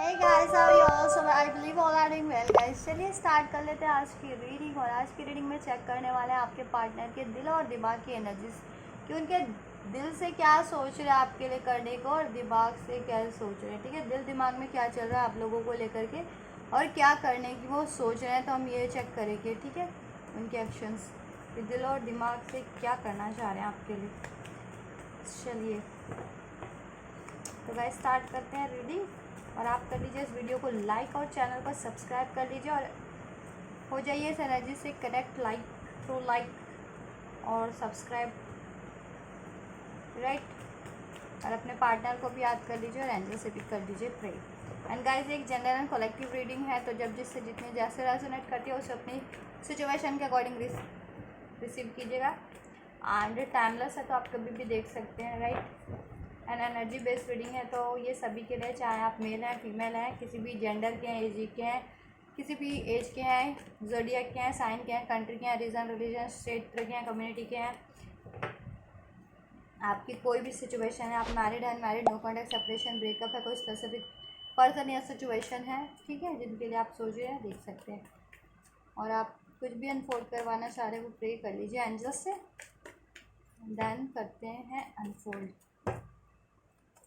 Hey guys, how are you all? So I believe all are doing well guys. चलिए start कर लेते हैं आज की रीडिंग। और आज की रीडिंग में चेक करने वाले हैं आपके पार्टनर के दिल और दिमाग की एनर्जीज, कि उनके दिल से क्या सोच रहे हैं आपके लिए करने को और दिमाग से क्या सोच रहे हैं। ठीक है, दिल दिमाग में क्या चल रहा है आप लोगों को लेकर के और क्या करने की वो सोच रहे हैं, तो हम ये चेक करेंगे। ठीक है, उनके एक्शंस, कि दिल और दिमाग से क्या करना चाह रहे हैं आपके लिए। चलिए तो गाइस स्टार्ट करते हैं रीडिंग। और आप कर लीजिए इस वीडियो को लाइक और चैनल को सब्सक्राइब कर लीजिए और हो जाइए इस एनर्जी से कनेक्ट, लाइक थ्रू लाइक और सब्सक्राइब, राइट। और अपने पार्टनर को भी याद कर लीजिए और एंजल से भी कर दीजिए प्रे। एंड गाइस एक जनरल एंड कलेक्टिव रीडिंग है, तो जब जिससे जितने जैसे रेजोनेट करती है उसे अपनी सिचुएशन के अकॉर्डिंग रिसीव कीजिएगा। एंड टाइमलेस है तो आप कभी भी देख सकते हैं, right. And energy based reading है तो ये सभी के लिए, चाहे आप मेल हैं फीमेल हैं, किसी भी जेंडर के हैं, एज के हैं, किसी भी एज के हैं, ज़ोडिएक के हैं, साइन के हैं, कंट्री के हैं, रीजन रिलीजन क्षेत्र के हैं, कम्युनिटी के हैं, आपकी कोई भी सिचुएशन है, आप मैरिड है unmarried, no contact, separation, breakup है, कोई स्पेसिफिक पर्सन या सिचुएशन है, ठीक है, जिनके लिए आप सोच रहे हैं देख सकते हैं। और आप कुछ भी अनफोल्ड करवाना चाह रहे हैं वो प्रे कर लीजिए एंजल्स से। डन करते हैं अनफोल्ड।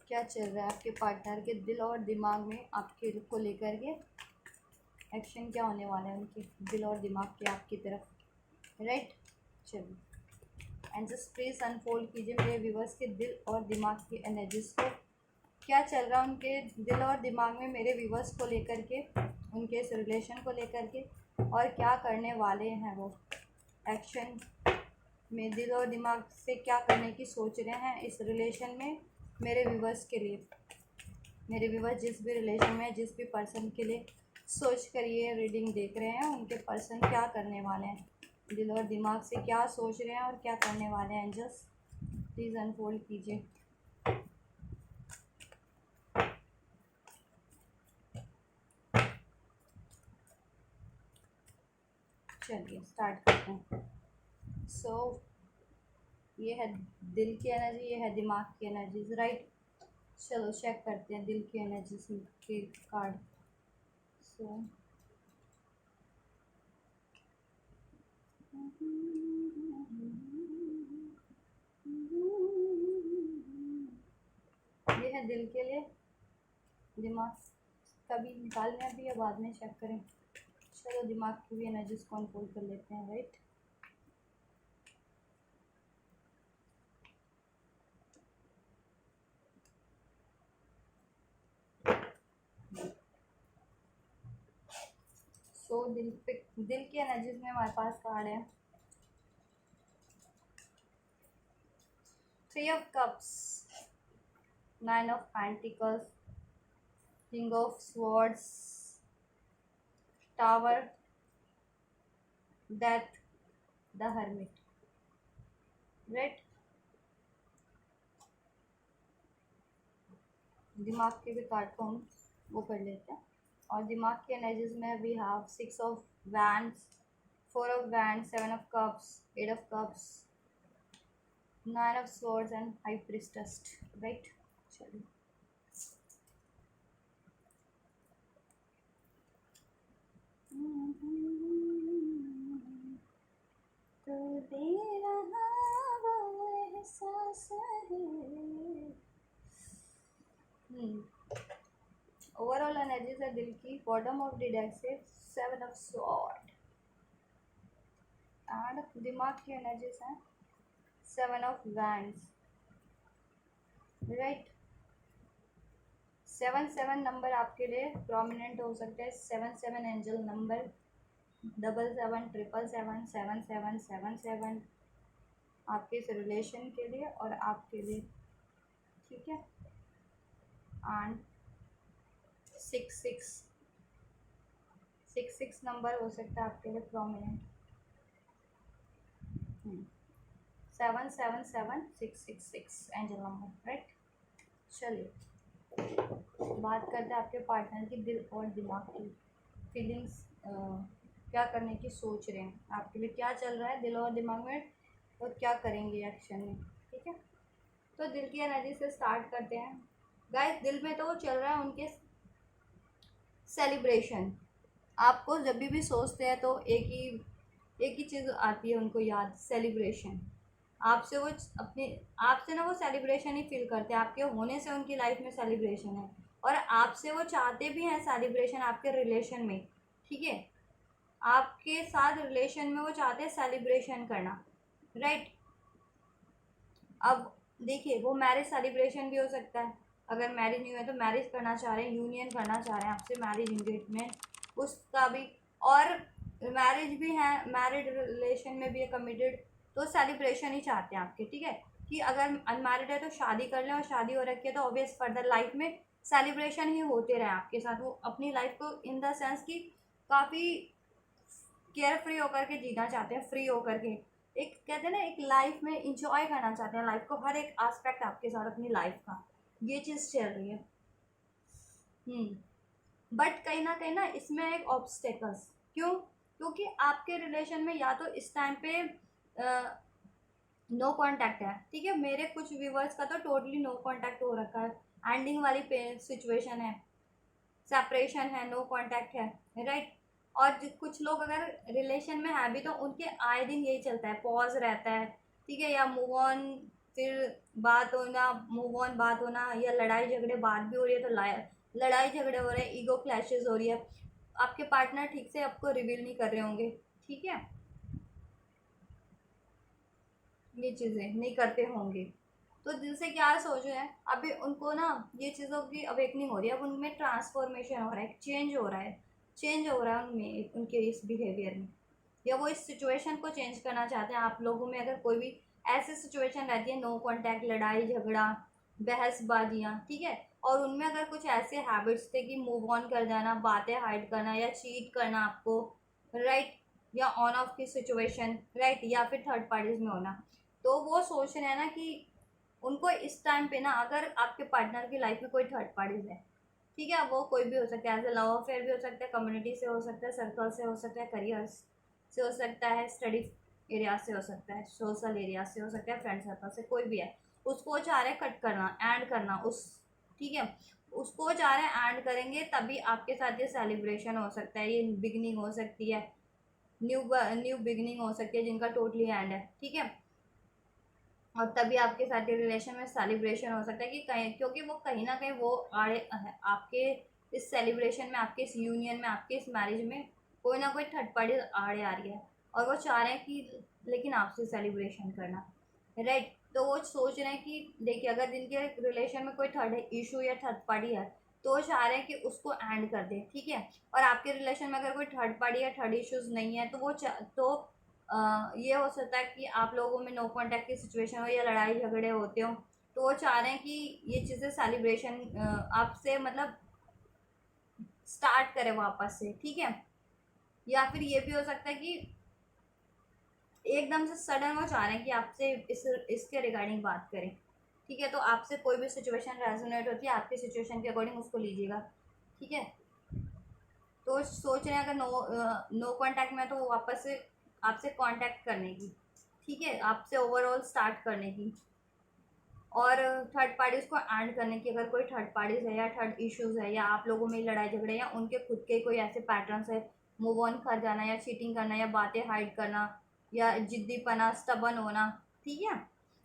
क्या चल रहा है आपके पार्टनर के दिल और दिमाग में आपके को लेकर के, एक्शन क्या होने वाला है उनके दिल और दिमाग के आपकी तरफ, राइट। चलिए एंड जस्ट प्लीज अनफोल्ड कीजिए मेरे व्यूवर्स के दिल और दिमाग की एनर्जीज को। क्या चल रहा है उनके दिल और दिमाग में मेरे व्यूवर्स को लेकर के, उनके इस रिलेशन को लेकर के, और क्या करने वाले हैं वो एक्शन में, दिल और दिमाग से क्या करने की सोच रहे हैं इस रिलेशन में मेरे व्यूवर्स के लिए। मेरे व्यूवर्स जिस भी रिलेशन में, जिस भी पर्सन के लिए सोच कर ये रीडिंग देख रहे हैं, उनके पर्सन क्या करने वाले हैं, दिल और दिमाग से क्या सोच रहे हैं और क्या करने वाले हैं। एंजल्स प्लीज़ अनफोल्ड कीजिए। चलिए स्टार्ट करते हैं। सो ये है दिल की एनर्जी, ये है दिमाग की एनर्जीज, राइट। चलो चेक करते हैं दिल की एनर्जीज के कार्ड। सो ये है दिल के लिए, दिमाग कभी निकालना भी या बाद में चेक करें। चलो दिमाग की भी एनर्जीज को अनफोल्ड कर लेते हैं, राइट। सो दिल की एनर्जीज में हमारे पास कार्ड है 3 of cups, 9 of pentacles, king of swords, tower, death, the hermit, right. दिमाग के भी कार्ड को हम वो कर लेते हैं। और दिमाग की एनर्जीज में we have 6 of wands, 4 of wands, 7 of cups, 8 of cups, 9 of swords and high priestess, right. चलिए तो दे रहा वो एहसास है। ओवरऑल एनर्जीज है दिल की, बॉटम ऑफ द डेक से 7 ऑफ स्वॉर्ड, एंड दिमाग की एनर्जीज है 7 ऑफ वैंड्स, राइट। 7 नंबर आपके लिए प्रोमिनेंट हो सकते हैं। 7 एंजल नंबर, 7 7 7 7 7 7 आपके इस रिलेशन के लिए और आपके लिए, ठीक है। एंड 6 नंबर हो सकता है आपके लिए प्रोमिनेंट। 7 7 7 6 6 6 angel number, right. चलिए बात करते हैं आपके पार्टनर की दिल और दिमाग की फीलिंग्स, क्या करने की सोच रहे हैं आपके लिए, क्या चल रहा है दिल और दिमाग में और क्या करेंगे एक्शन में, ठीक है। तो दिल की एनर्जी से स्टार्ट करते हैं गाइस। दिल में तो वो चल रहा है उनके सेलिब्रेशन। आपको जब भी सोचते हैं तो एक ही चीज़ आती है उनको याद, सेलिब्रेशन। आपसे वो अपने आपसे ना वो सेलिब्रेशन ही फील करते हैं, आपके होने से उनकी लाइफ में सेलिब्रेशन है, और आपसे वो चाहते भी हैं सेलिब्रेशन आपके रिलेशन में। ठीक है, आपके साथ रिलेशन में वो चाहते हैं सेलिब्रेशन करना, राइट। अब देखिए, वो मैरिज सेलिब्रेशन भी हो सकता है, अगर मैरिज नहीं हुआ तो मैरिज करना चाह रहे हैं, यूनियन करना चाह रहे हैं आपसे, मैरिज इंगेजमेंट, उसका भी। और मैरिज भी है, मैरिड रिलेशन में भी है, कमिटेड, तो सेलिब्रेशन ही चाहते हैं आपके। ठीक है, कि अगर अनमैरिड है तो शादी कर लें, और शादी हो रखी है तो ऑब्वियस फर्दर लाइफ में सेलिब्रेशन ही होते रहे आपके साथ। वो अपनी लाइफ को इन द सेंस कि काफ़ी केयर फ्री होकर के जीना चाहते हैं, फ्री होकर के, एक कहते हैं ना, एक लाइफ में इंजॉय करना चाहते हैं लाइफ को, हर एक एस्पेक्ट आपके साथ अपनी लाइफ का, ये चीज़ चल रही है। बट कहीं ना इसमें एक ऑब्स्टेकल्स, क्यों? क्योंकि आपके रिलेशन में या तो इस टाइम पे नो कांटेक्ट है। ठीक है, मेरे कुछ व्यूवर्स का तो टोटली नो कांटेक्ट हो रखा है, एंडिंग वाली सिचुएशन है, सेपरेशन है, नो कांटेक्ट है, राइट। और कुछ लोग अगर रिलेशन में है भी तो उनके आए दिन यही चलता है, पॉज रहता है, ठीक है, या मूव ऑन, फिर बात होना, मूव ऑन बात होना, या लड़ाई झगड़े, बात भी हो रही है तो लड़ाई झगड़े हो रहे हैं, ईगो क्लैशेस हो रही है, आपके पार्टनर ठीक से आपको रिवील नहीं कर रहे होंगे। ठीक है, ये चीज़ें नहीं करते होंगे, तो दिल से क्या सोच रहे हैं, अभी उनको ना ये चीज़ों की अवेकनिंग हो रही है, अब उनमें ट्रांसफॉर्मेशन हो रहा है, चेंज हो रहा है, उनमें, उनके इस बिहेवियर में, या वो इस सिचुएशन को चेंज करना चाहते हैं। आप लोगों में अगर कोई भी ऐसी सिचुएशन रहती है, नो कांटेक्ट, लड़ाई झगड़ा, बहसबाजियाँ, ठीक है, और उनमें अगर कुछ ऐसे हैबिट्स थे कि मूव ऑन कर जाना, बातें हाइड करना, या चीट करना आपको, राइट, या ऑन ऑफ की सिचुएशन, राइट, या फिर थर्ड पार्टीज में होना, तो वो सोच रहे हैं ना कि उनको इस टाइम पे ना, अगर आपके पार्टनर की लाइफ में कोई थर्ड पार्टीज है, ठीक है, वो कोई भी हो सकता है, एज ए लव अफेयर भी हो सकता है, कम्युनिटी से हो सकता है, सर्कल से हो सकता है, करियर से हो सकता है, स्टडी एरिया से हो सकता है, सोशल एरिया से हो सकता है, फ्रेंड सर्कल से, कोई भी है, उसको चाह रहे हैं कट करना, ऐड करना उस, ठीक है, उसको चाह रहे हैं ऐड करेंगे, तभी आपके साथ ये सेलिब्रेशन हो सकता है, ये बिगनिंग हो सकती है, न्यू न्यू बिगनिंग हो सकती है जिनका टोटली एंड है। ठीक है, और तभी आपके साथ ये रिलेशन में सेलिब्रेशन हो सकता है, कि कहीं, क्योंकि वो कहीं ना कहीं वो आड़े आपके इस सेलिब्रेशन में, आपके इस यूनियन में, आपके इस मैरिज में कोई ना कोई थर्ड पार्टी आड़े आ रही है, और वो चाह रहे हैं कि लेकिन आपसे सेलिब्रेशन करना, राइट। तो वो सोच रहे हैं कि देखिए, अगर जिनके रिलेशन में कोई थर्ड इशू या थर्ड पार्टी है, तो वो चाह रहे हैं कि उसको एंड कर दे। ठीक है, और आपके रिलेशन में अगर कोई थर्ड पार्टी या थर्ड इश्यूज नहीं है, तो वो तो ये हो सकता है कि आप लोगों में नो कांटेक्ट की सिचुएशन हो, या लड़ाई झगड़े होते हो, तो वो चाह रहे हैं कि ये चीज़ें सेलिब्रेशन आपसे मतलब स्टार्ट करें वापस से। ठीक है, या फिर ये भी हो सकता है कि एकदम से सडन वो चाह रहे हैं कि आपसे इसके रिगार्डिंग बात करें। ठीक है, तो आपसे कोई भी सिचुएशन रेजोनेट होती है, आपकी सिचुएशन के अकॉर्डिंग उसको लीजिएगा। ठीक है, तो सोच रहे हैं अगर नो कांटेक्ट में, तो वापस से आपसे कांटेक्ट करने की, ठीक है, आपसे ओवरऑल स्टार्ट करने की, और थर्ड पार्टीज को ऐड करने की, अगर कोई थर्ड पार्टीज है या थर्ड इश्यूज है, या आप लोगों में लड़ाई झगड़े, या उनके खुद के कोई ऐसे पैटर्न्स है, मूव ऑन कर जाना, या चीटिंग करना, या बातें हाइड करना, या जिद्दीपना, स्टबन होना। ठीक है,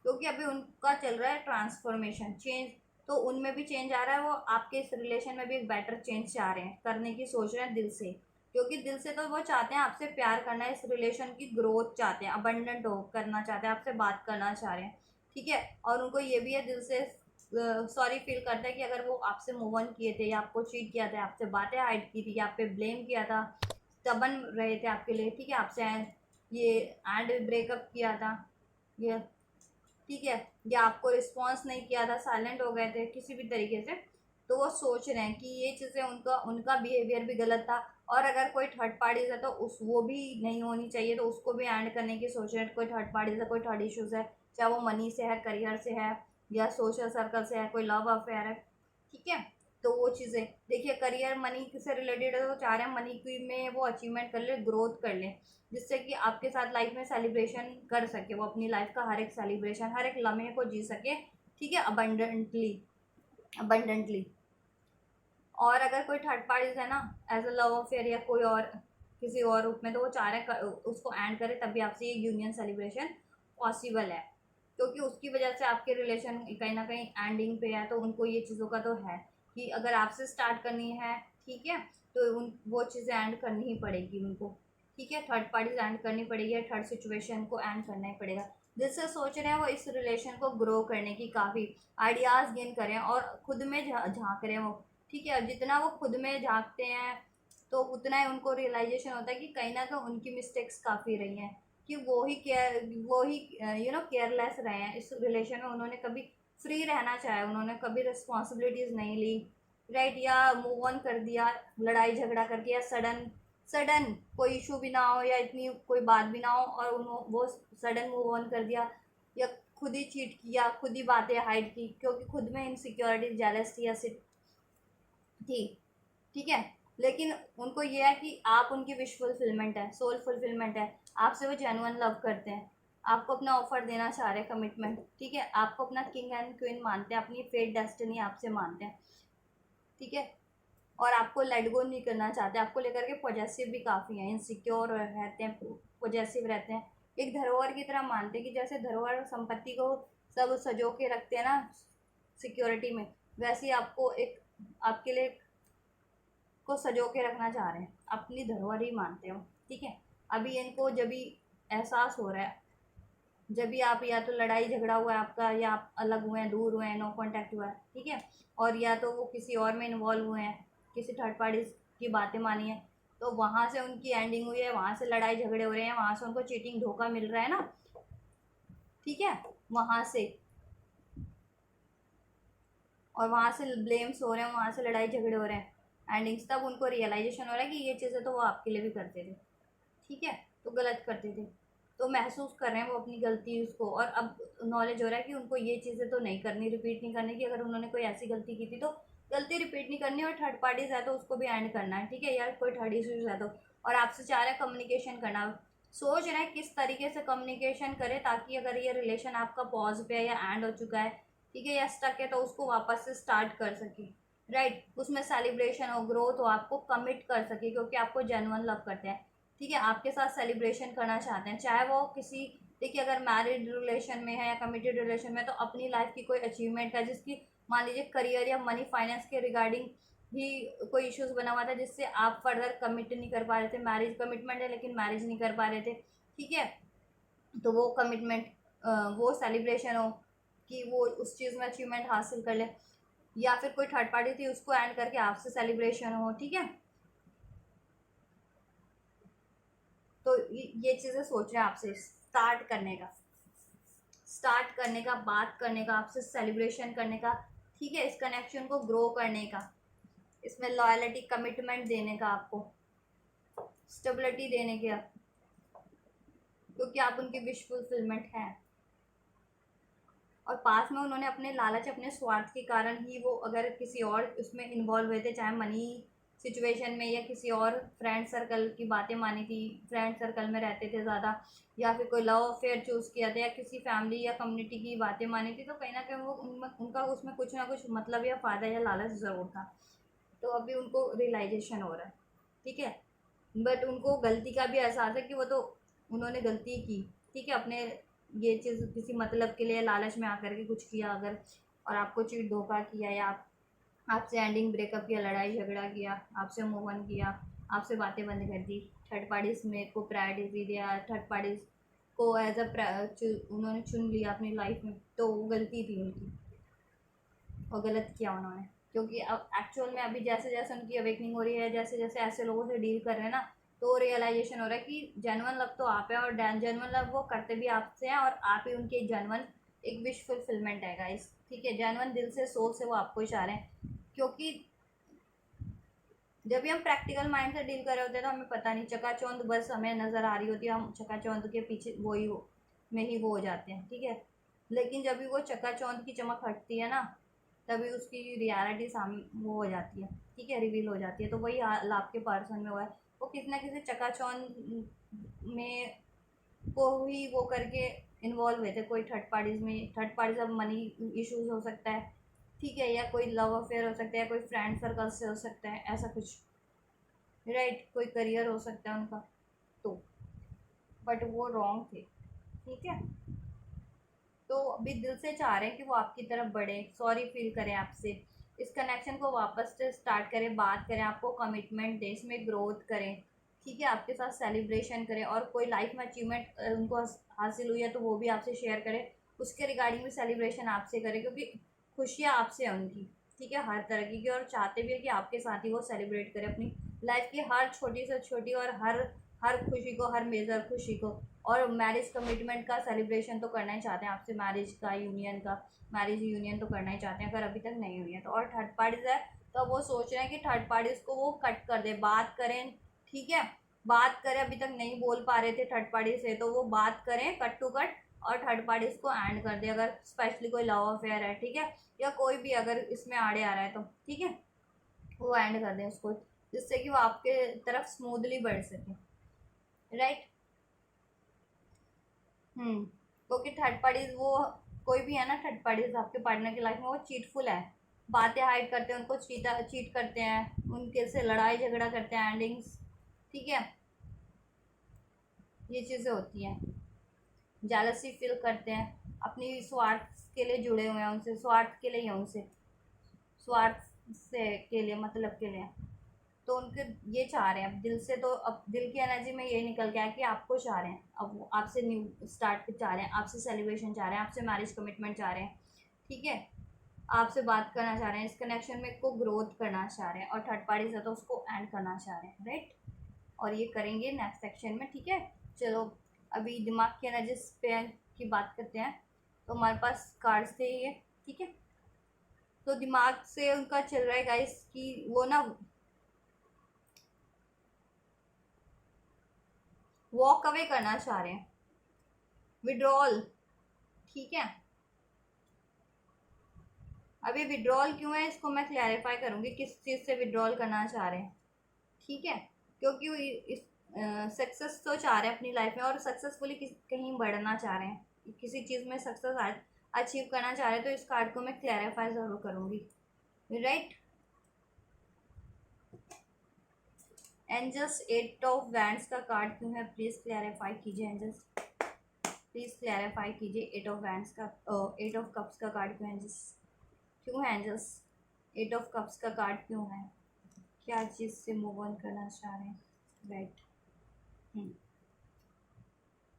क्योंकि अभी उनका चल रहा है ट्रांसफॉर्मेशन, चेंज, तो उनमें भी चेंज आ रहा है, वो आपके इस रिलेशन में भी एक बेटर चेंज चाह रहे हैं, करने की सोच रहे हैं दिल से, क्योंकि दिल से तो वो चाहते हैं आपसे प्यार करना है, इस रिलेशन की ग्रोथ चाहते हैं, अबंडेंट हो करना चाहते हैं, आपसे बात करना चाह रहे हैं। ठीक है, और उनको ये भी है दिल से, सॉरी फील करता है कि अगर वो आपसे मूव ऑन किए थे, या आपको चीट किया था, आपसे बातें हाइड की थी, या आप पे ब्लेम किया था, स्टबन रहे थे आपके लिए, ठीक है, आपसे ये एंड ब्रेकअप किया था, ये, ठीक है, या आपको रिस्पॉन्स नहीं किया था, साइलेंट हो गए थे किसी भी तरीके से, तो वो सोच रहे हैं कि ये चीज़ें, उनका उनका बिहेवियर भी गलत था, और अगर कोई थर्ड पार्टीज है तो उस वो भी नहीं होनी चाहिए, तो उसको भी एंड करने की सोच रहे हैं। कोई थर्ड पार्टीज है, कोई थर्ड इश्यूज है, चाहे वो मनी से है, करियर से है, या सोशल सर्कल से है, कोई लव अफेयर है। ठीक है, तो वो चीज़ें देखिए, करियर मनी से रिलेटेड है, तो चाह रहे हैं मनी की में वो अचीवमेंट कर ले, ग्रोथ कर ले, जिससे कि आपके साथ लाइफ में सेलिब्रेशन कर सके, वो अपनी लाइफ का हर एक सेलिब्रेशन, हर एक लम्हे को जी सके। ठीक है, अबंडेंटली, अबंडेंटली। और अगर कोई थर्ड पार्टीज है ना एज अ लव अफेयर या कोई और किसी और रूप में, तो वो चाह रहे हैं उसको एंड करे, तभी आपसे ये यूनियन सेलिब्रेशन पॉसिबल है, क्योंकि उसकी वजह से आपके रिलेशन कहीं ना कहीं एंडिंग पे है। तो उनको ये चीज़ों का तो है कि अगर आपसे स्टार्ट करनी है, ठीक है, तो उन वो चीज़ें एंड करनी ही पड़ेगी उनको, ठीक है, थर्ड पार्टीज एंड करनी पड़ेगी, थर्ड सिचुएशन को एंड करना ही पड़ेगा। जिससे सोच रहे हैं वो इस रिलेशन को ग्रो करने की काफ़ी आइडियाज़ गेन करें और खुद में झांक रहे हैं वो, ठीक है। जितना वो खुद में झांकते हैं तो उतना ही उनको रियलाइजेशन होता है कि कहीं ना कहीं उनकी मिस्टेक्स काफ़ी रही हैं, कि वो ही केयरलेस रहे हैं इस रिलेशन में। उन्होंने कभी फ्री रहना चाहे, उन्होंने कभी रिस्पॉन्सिबिलिटीज़ नहीं ली, राइट, या मूव ऑन कर दिया लड़ाई झगड़ा करके, या सडन सडन कोई इशू भी ना हो या इतनी कोई बात भी ना हो और उन्होंने वो सडन मूव ऑन कर दिया, या खुद ही चीट किया, खुद ही बातें हाइड की क्योंकि खुद में इनसिक्योरिटी जेलस थी या थी, ठीक है। लेकिन उनको ये है कि आप उनकी विश फुलफिलमेंट है, सोल फुलफिलमेंट है, आपसे वो जेन्युइन लव करते हैं, आपको अपना ऑफर देना चाह रहे हैं, कमिटमेंट, ठीक है, आपको अपना किंग एंड क्वीन मानते हैं, अपनी फेट डेस्टिनी आपसे मानते हैं, ठीक है। और आपको लेट गो नहीं करना चाहते, आपको लेकर के पॉजेसिव भी काफ़ी हैं, इनसिक्योर रहते हैं, पॉजेसिव रहते हैं, एक धरोहर की तरह मानते हैं कि जैसे धरोहर संपत्ति को सब सजो के रखते हैं ना सिक्योरिटी में, वैसे ही आपको एक आपके लिए को सजो के रखना चाह रहे हैं, अपनी धरोहर ही मानते हो, ठीक है। अभी इनको जब भी एहसास हो रहा है, जब भी आप या तो लड़ाई झगड़ा हुआ है आपका, या आप अलग हुए हैं, दूर हुए हैं, नो कांटेक्ट हुआ है, ठीक है, और या तो वो किसी और में इन्वॉल्व हुए हैं, किसी थर्ड पार्टी की बातें मानी है, तो वहाँ से उनकी एंडिंग हुई है, वहाँ से लड़ाई झगड़े हो रहे हैं, वहाँ से उनको चीटिंग धोखा मिल रहा है ना, ठीक है, वहाँ से, और वहाँ से ब्लेम्स हो रहे हैं, वहाँ से लड़ाई झगड़े हो रहे हैं एंडिंग्स, तब उनको रियलाइजेशन हो रहा है कि ये चीज़ें तो वो आपके लिए भी करते थे, ठीक है, तो गलत करते थे, तो महसूस कर रहे हैं वो अपनी गलती उसको, और अब नॉलेज हो रहा है कि उनको ये चीज़ें तो नहीं करनी, रिपीट नहीं करनी, कि अगर उन्होंने कोई ऐसी गलती की थी तो गलती रिपीट नहीं करनी, और थर्ड पार्टीज है तो उसको भी एंड करना है, ठीक है, या कोई थर्ड इशूज है तो, और आपसे चाह रहे हैं कम्युनिकेशन करना, सोच रहे हैं किस तरीके से कम्युनिकेशन करें ताकि अगर ये रिलेशन आपका पॉज पे है या एंड हो चुका है, ठीक है, या स्टक है, तो उसको वापस से स्टार्ट कर सके, राइट, उसमें सेलिब्रेशन हो, ग्रोथ हो, आपको कमिट कर सके क्योंकि आपको जेन्युइन लव करते हैं, ठीक है, आपके साथ सेलिब्रेशन करना चाहते हैं, चाहे वो किसी, देखिए अगर मैरिड रिलेशन में है या कमिटेड रिलेशन में, तो अपनी लाइफ की कोई अचीवमेंट है जिसकी मान लीजिए करियर या मनी फाइनेंस के रिगार्डिंग भी कोई इश्यूज बना हुआ था जिससे आप फर्दर कमिट नहीं कर पा रहे थे, मैरिज कमिटमेंट है लेकिन मैरिज नहीं कर पा रहे थे, ठीक है, तो वो कमिटमेंट, वो सेलिब्रेशन हो कि वो उस चीज़ में अचीवमेंट हासिल कर ले, या फिर कोई थर्ड पार्टी थी उसको एंड करके आपसे सेलिब्रेशन हो, ठीक है, तो ये चीज़ें सोच रहे हैं आपसे स्टार्ट करने का, बात करने का, आपसे सेलिब्रेशन करने का, ठीक है, इस कनेक्शन को ग्रो करने का, इसमें लॉयल्टी कमिटमेंट देने का, आपको स्टेबिलिटी देने का, क्योंकि आप उनकी विश फुलफिलमेंट है। और पास में उन्होंने अपने लालच, अपने स्वार्थ के कारण ही वो अगर किसी और उसमें इन्वॉल्व हुए थे, चाहे मनी सिचुएशन में या किसी और फ्रेंड सर्कल की बातें मानी थी, फ्रेंड सर्कल में रहते थे ज़्यादा, या फिर कोई लव अफेयर चूज़ किया था, या किसी फैमिली या कम्युनिटी की बातें मानी थी, तो कहीं ना कहीं वो उनका उसमें कुछ ना कुछ मतलब या फ़ायदा या लालच ज़रूर था, तो अभी उनको रियलाइजेशन हो रहा है, ठीक है, बट उनको गलती का भी एहसास है कि वो तो उन्होंने गलती की, ठीक है, अपने ये चीज़ किसी मतलब के लिए लालच में आकर के कुछ किया अगर, और आपको चीट धोखा किया, या आपसे एंडिंग ब्रेकअप किया, लड़ाई झगड़ा किया, आपसे मूव ऑन किया, आपसे बातें बंद कर दी, थर्ड पार्टीज में को प्रायोरिटी दिया, थर्ड पार्टीज को एज उन्होंने चुन लिया अपनी लाइफ में, तो वो गलती थी उनकी, और गलत किया उन्होंने, क्योंकि अब एक्चुअल में अभी जैसे जैसे उनकी अवेकनिंग हो रही है, जैसे जैसे ऐसे लोगों से डील कर रहे हैं ना, तो रियलाइजेशन हो रहा है कि जेन्युइन लव तो आप है, और जेन्युइन लव वो करते भी आपसे हैं, और आप ही उनकी जेन्युइन एक विश फुलफिलमेंट है गाइस, ठीक है, जेन्युइन दिल से सोच से वो आपको ही चाह रहे हैं, क्योंकि जब भी हम प्रैक्टिकल माइंड से डील कर रहे होते हैं तो हमें पता नहीं, चकाचौंध बस हमें नज़र आ रही होती है, हम चकाचौंध के पीछे में ही वो हो जाते हैं, ठीक है, लेकिन जब भी वो चकाचौंध की चमक हटती है ना, तभी उसकी रियलिटी सामने वो हो जाती है, ठीक है, रिवील हो जाती है, तो वही हाल आपके पर्सन में हुआ है, वो किसी ना किसी चकाचौंध में को ही वो करके इन्वॉल्व हुए थे, कोई थर्ड पार्टीज में, थर्ड पार्टीज अब मनी इश्यूज हो सकता है, ठीक है, या कोई लव अफेयर हो सकता है, कोई फ्रेंड सर्कल से हो सकता है, ऐसा कुछ, राइट, कोई करियर हो सकता है उनका, तो बट वो रॉन्ग थे, ठीक है। तो अभी दिल से चाह रहे हैं कि वो आपकी तरफ बढ़े, सॉरी फील करें आपसे, इस कनेक्शन को वापस से स्टार्ट करें, बात करें, आपको कमिटमेंट दें, इसमें ग्रोथ करें, ठीक है, आपके साथ सेलिब्रेशन करें, और कोई लाइफ में अचीवमेंट उनको हासिल हुई है तो वो भी आपसे शेयर करें, उसके रिगार्डिंग भी सेलिब्रेशन आपसे करें, क्योंकि खुशियाँ आपसे हैं उनकी, ठीक है, हर तरह की, और चाहते भी है कि आपके साथ ही वो सेलिब्रेट करें अपनी लाइफ की हर छोटी से छोटी और हर हर खुशी को, हर मेजर खुशी को। और मैरिज कमिटमेंट का सेलिब्रेशन तो करना ही चाहते हैं आपसे, मैरिज का यूनियन का, मैरिज यूनियन तो करना ही चाहते हैं अगर अभी तक नहीं हुई है तो। और थर्ड पार्टीज है तो वो सोच रहे हैं कि थर्ड पार्टीज को वो कट कर दे, बात करें, ठीक है, बात करें, अभी तक नहीं बोल पा रहे थे थर्ड पार्टी से तो वो बात करें कट टू कट, और थर्ड पार्टीज को एंड कर दे, अगर स्पेशली कोई लव अफेयर है, ठीक है, या कोई भी अगर इसमें आड़े आ रहा है तो, ठीक है, वो एंड कर दें उसको, जिससे कि वो आपके तरफ स्मूथली बढ़ सके, राइट। क्योंकि थर्ड पार्टीज वो कोई भी है ना, थर्ड पार्टीज आपके पार्टनर की लाइफ में वो चीटफुल है, बातें हाइड करते हैं, उनको चीट करते हैं, उनके से लड़ाई झगड़ा करते हैं, एंडिंग्स, ठीक है, ये चीज़ें होती हैं, जेलसी फील करते हैं, अपनी स्वार्थ के लिए जुड़े हुए हैं उनसे, स्वार्थ के लिए ही उनसे, स्वार्थ से के लिए, मतलब के लिए, तो उनके ये चाह रहे हैं अब दिल से, तो अब दिल की एनर्जी में ये निकल गया है कि आपको चाह रहे हैं, अब वो आपसे न्यू स्टार्ट चाह रहे हैं, आपसे सेलिब्रेशन चाह रहे हैं, आपसे मैरिज कमिटमेंट चाह रहे हैं, ठीक है, आपसे बात करना चाह रहे हैं, इस कनेक्शन में को ग्रोथ करना चाह रहे हैं, और थर्ड पार्टी से तो उसको एंड करना चाह रहे हैं, राइट। और ये करेंगे नेक्स्ट सेक्शन में, ठीक है। चलो अभी दिमाग की एनर्जी पे की बात करते हैं, तो हमारे पास कार्ड्स थे ये, ठीक है, तो दिमाग से उनका चल रहा है गाइस कि वो ना वॉक अवे करना चाह रहे हैं, विड्रॉल, ठीक है। अभी विड्रॉल क्यों है इसको मैं क्लैरिफाई करूंगी, किस चीज़ से विड्रॉल करना चाह रहे हैं, ठीक है, क्योंकि वो इस सक्सेस तो चाह रहे हैं अपनी लाइफ में, और सक्सेसफुली कहीं बढ़ना चाह रहे हैं, किसी चीज़ में सक्सेस अचीव करना चाह रहे हैं, तो इस कार्ड को मैं क्लैरिफाई ज़रूर करूंगी, राइट। एंजल्स 8 ऑफ वैंड्स का कार्ड क्यों है, प्लीज़ क्लैरिफाई कीजिए एंजल्स, प्लीज़ क्लैरिफाई कीजिए 8 ऑफ वैंड्स का, 8 ऑफ कप्स का कार्ड क्यों है एंजल्स, क्यों है एंजल्स 8 ऑफ कप्स का कार्ड क्यों है, क्या चीज़ से मूव ऑन करना चाह रहे हैं, राइट,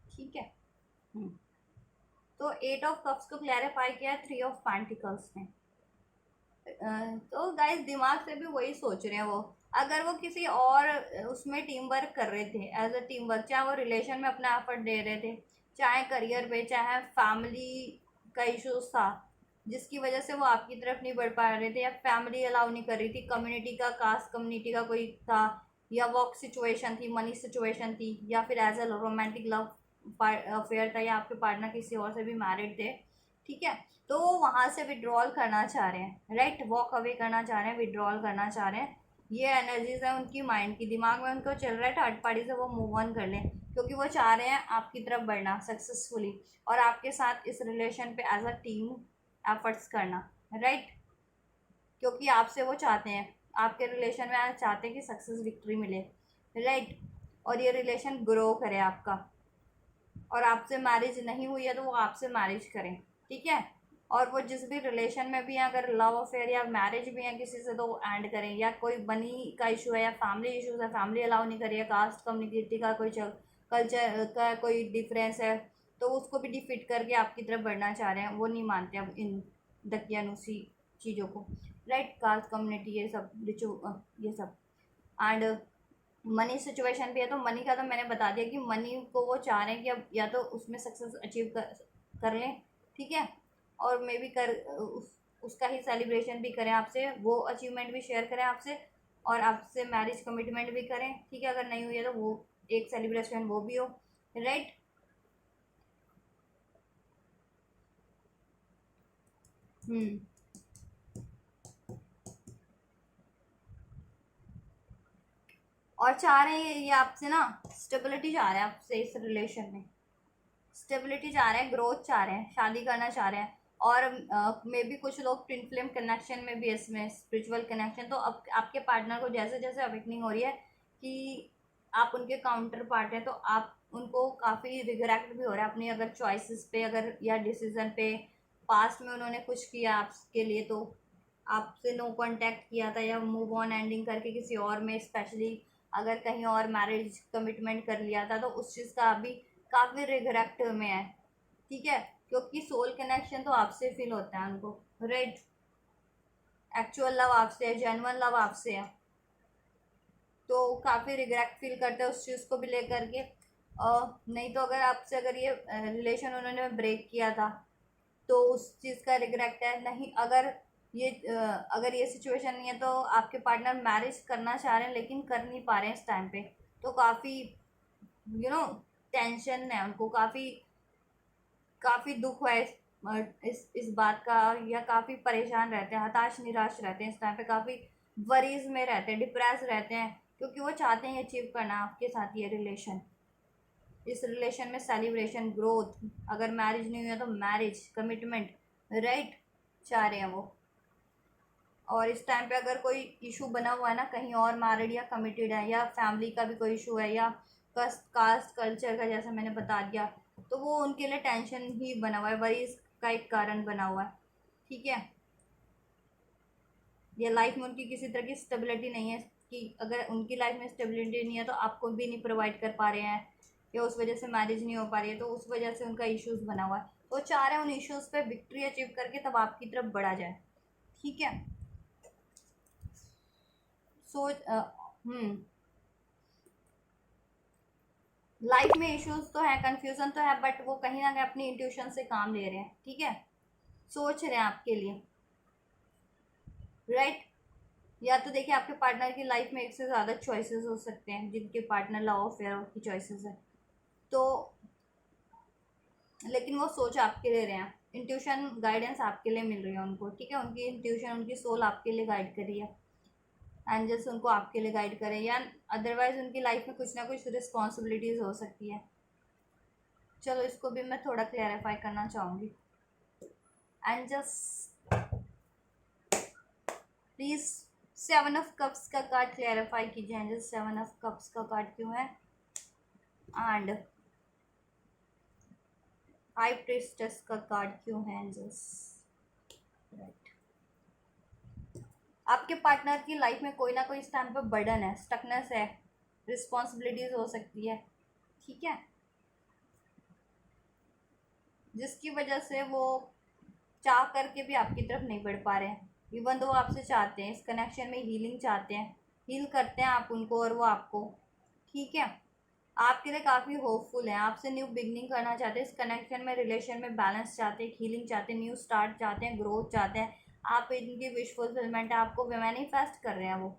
ठीक है। तो 8 ऑफ कप्स को क्लैरिफाई किया 3 ऑफ पेंटिकल्स ने, तो गाइस दिमाग से भी वही सोच रहे हैं वो, अगर वो किसी और उसमें टीम वर्क कर रहे थे, एज अ टीम वर्क, चाहे वो रिलेशन में अपना एफर्ट दे रहे थे, चाहे करियर पे, चाहे फैमिली का इश्यूज था जिसकी वजह से वो आपकी तरफ नहीं बढ़ पा रहे थे, या फैमिली अलाउ नहीं कर रही थी, कम्युनिटी का, कास्ट कम्युनिटी का कोई था, या वर्क सिचुएशन थी, मनी सिचुएशन थी, या फिर as a romantic love affair था, या आपके पार्टनर किसी और से भी मैरिड थे, ठीक है, तो वो वहाँ से विड्रॉल करना चाह रहे हैं, राइट, वॉक अवे करना चाह रहे हैं, विड्रॉल करना चाह रहे हैं, ये एनर्जीज है उनकी माइंड की, दिमाग में उनको चल रहा है थर्ड पार्टी से वो मूव ऑन कर लें, क्योंकि वो चाह रहे हैं आपकी तरफ बढ़ना सक्सेसफुली, और आपके साथ इस रिलेशन पे एज अ टीम एफर्ट्स करना, राइट, क्योंकि आपसे वो चाहते हैं, आपके रिलेशन में आज चाहते हैं कि सक्सेस विक्ट्री मिले, राइट, और ये रिलेशन ग्रो करे आपका, और आपसे मैरिज नहीं हुई है तो वो आपसे मैरिज करें, ठीक है, और वो जिस भी रिलेशन में भी हैं, अगर लव अफेयर या मैरिज भी है किसी से तो वो एंड करें, या कोई मनी का इशू है, या फैमिली इशूज है, फैमिली अलाउ नहीं करिए, कास्ट कम्युनिटी का कोई कल्चर का कोई डिफरेंस है, तो उसको भी डिफीट करके आपकी तरफ बढ़ना चाह रहे हैं, वो नहीं मानते अब इन दकियानुसी चीज़ों को, राइट, कास्ट कम्युनिटी ये सब ये सब, एंड मनी सिचुएशन भी है, तो मनी का तो मैंने बता दिया कि मनी को वो चाह रहे हैं कि अब या तो उसमें सक्सेस अचीव कर लें, ठीक है, और मे भी उसका ही सेलिब्रेशन भी करें आपसे, वो अचीवमेंट भी शेयर करें आपसे, और आपसे मैरिज कमिटमेंट भी करें, ठीक है, अगर नहीं हुई है तो वो एक सेलिब्रेशन वो भी हो, राइट। और चाह रहे हैं ये आपसे ना स्टेबिलिटी चाह रहे हैं आपसे, इस रिलेशन में स्टेबिलिटी चाह रहे हैं, ग्रोथ चाह रहे हैं, शादी करना चाह रहे हैं, और मे बी कुछ लोग ट्विन फ्लेम कनेक्शन में भी, इसमें स्पिरिचुअल कनेक्शन। तो अब आपके पार्टनर को जैसे जैसे अवेकनिंग हो रही है कि आप उनके काउंटर पार्ट हैं, तो आप उनको काफ़ी रिग्रेट भी हो रहा है अपनी अगर चॉइसेस पे, अगर या डिसीजन पे। पास्ट में उन्होंने कुछ किया आपके लिए, तो आपसे नो कांटेक्ट किया था या मूव ऑन एंडिंग करके किसी और में, स्पेशली अगर कहीं और मैरिज कमिटमेंट कर लिया था, तो उस चीज़ का अभी काफ़ी रिग्रेट में है। ठीक है, क्योंकि सोल कनेक्शन तो आपसे फील होता है उनको, राइट। एक्चुअल लव आपसे है, जेन्युइन लव आपसे है, तो काफ़ी रिग्रेट फील करते हैं उस चीज़ को भी लेकर के। नहीं तो अगर आपसे अगर ये रिलेशन उन्होंने ब्रेक किया था, तो उस चीज़ का रिग्रेट है। नहीं, अगर ये सिचुएशन नहीं है, तो आपके पार्टनर मैरिज करना चाह रहे हैं लेकिन कर नहीं पा रहे हैं इस टाइम पे, तो काफ़ी टेंशन है उनको, काफ़ी काफ़ी दुख है इस बात का, या काफ़ी परेशान रहते हैं, हताश निराश रहते हैं इस टाइम पे, काफ़ी वरीज में रहते हैं, डिप्रेस रहते हैं, क्योंकि वो चाहते हैं अचीव करना आपके साथ ये रिलेशन। इस रिलेशन में सेलिब्रेशन, ग्रोथ, अगर मैरिज नहीं हुई है तो मैरिज, कमिटमेंट, राइट, चाह रहे हैं वो। और इस टाइम पे अगर कोई इशू बना हुआ है ना, कहीं और मैरिड या कमिटेड है, या फैमिली का भी कोई इशू है, या कास्ट कल्चर का, जैसा मैंने बता दिया, तो वो उनके लिए टेंशन ही बना हुआ है, वरीज का एक कारण बना हुआ है। ठीक है, ये लाइफ में उनकी किसी तरह की स्टेबिलिटी नहीं है, कि अगर उनकी लाइफ में स्टेबिलिटी नहीं है तो आपको भी नहीं प्रोवाइड कर पा रहे हैं, या उस वजह से मैरिज नहीं हो पा रही है, तो उस वजह से उनका इश्यूज बना हुआ है। तो चाह रहे हैं उन इश्यूज पे विक्ट्री अचीव करके तब आपकी तरफ बढ़ा जाए। ठीक है, सोच लाइफ में इश्यूज तो है, कंफ्यूजन तो है, बट वो कहीं ना कहीं अपनी इंट्यूशन से काम ले रहे हैं। ठीक है, सोच रहे हैं आपके लिए, राइट। या तो देखिए, आपके पार्टनर की लाइफ में एक से ज़्यादा चॉइसेस हो सकते हैं, जिनके पार्टनर लव अफेयर की चॉइसेस है, तो लेकिन वो सोच आपके ले रहे हैं, इंट्यूशन गाइडेंस आपके लिए मिल रही है उनको। ठीक है, उनकी इंट्यूशन, उनकी सोल आपके लिए गाइड कर रही है, एंजल्स उनको आपके लिए गाइड करें, या अदरवाइज उनकी लाइफ में कुछ ना कुछ रिस्पॉन्सिबिलिटीज हो सकती है। चलो, इसको भी मैं थोड़ा क्लैरिफाई करना चाहूँगी। एंजल्स प्लीज 7 ऑफ कप्स का कार्ड क्लैरिफाई कीजिए। एंजल्स 7 ऑफ कप्स का कार्ड क्यों है, एंड 5 प्रीस्टेस का कार्ड क्यों है एंजल्स, राइट। आपके पार्टनर की लाइफ में कोई ना कोई इस टाइम पे बर्डन है, स्टकनेस है, रिस्पॉन्सिबिलिटीज हो सकती है। ठीक है, जिसकी वजह से वो चाह करके भी आपकी तरफ नहीं बढ़ पा रहे हैं, इवन तो वो आपसे चाहते हैं, इस कनेक्शन में हीलिंग चाहते हैं, हील करते हैं आप उनको और वो आपको। ठीक है, आपके लिए काफ़ी होपफुल है, आपसे न्यू बिगनिंग करना चाहते हैं, इस कनेक्शन में, रिलेशन में बैलेंस चाहते हैं, हीलिंग चाहते हैं, न्यू स्टार्ट चाहते हैं, ग्रोथ चाहते हैं। आप इनकी विश फुलफिलमेंट है, आपको मैनिफेस्ट कर रहे हैं वो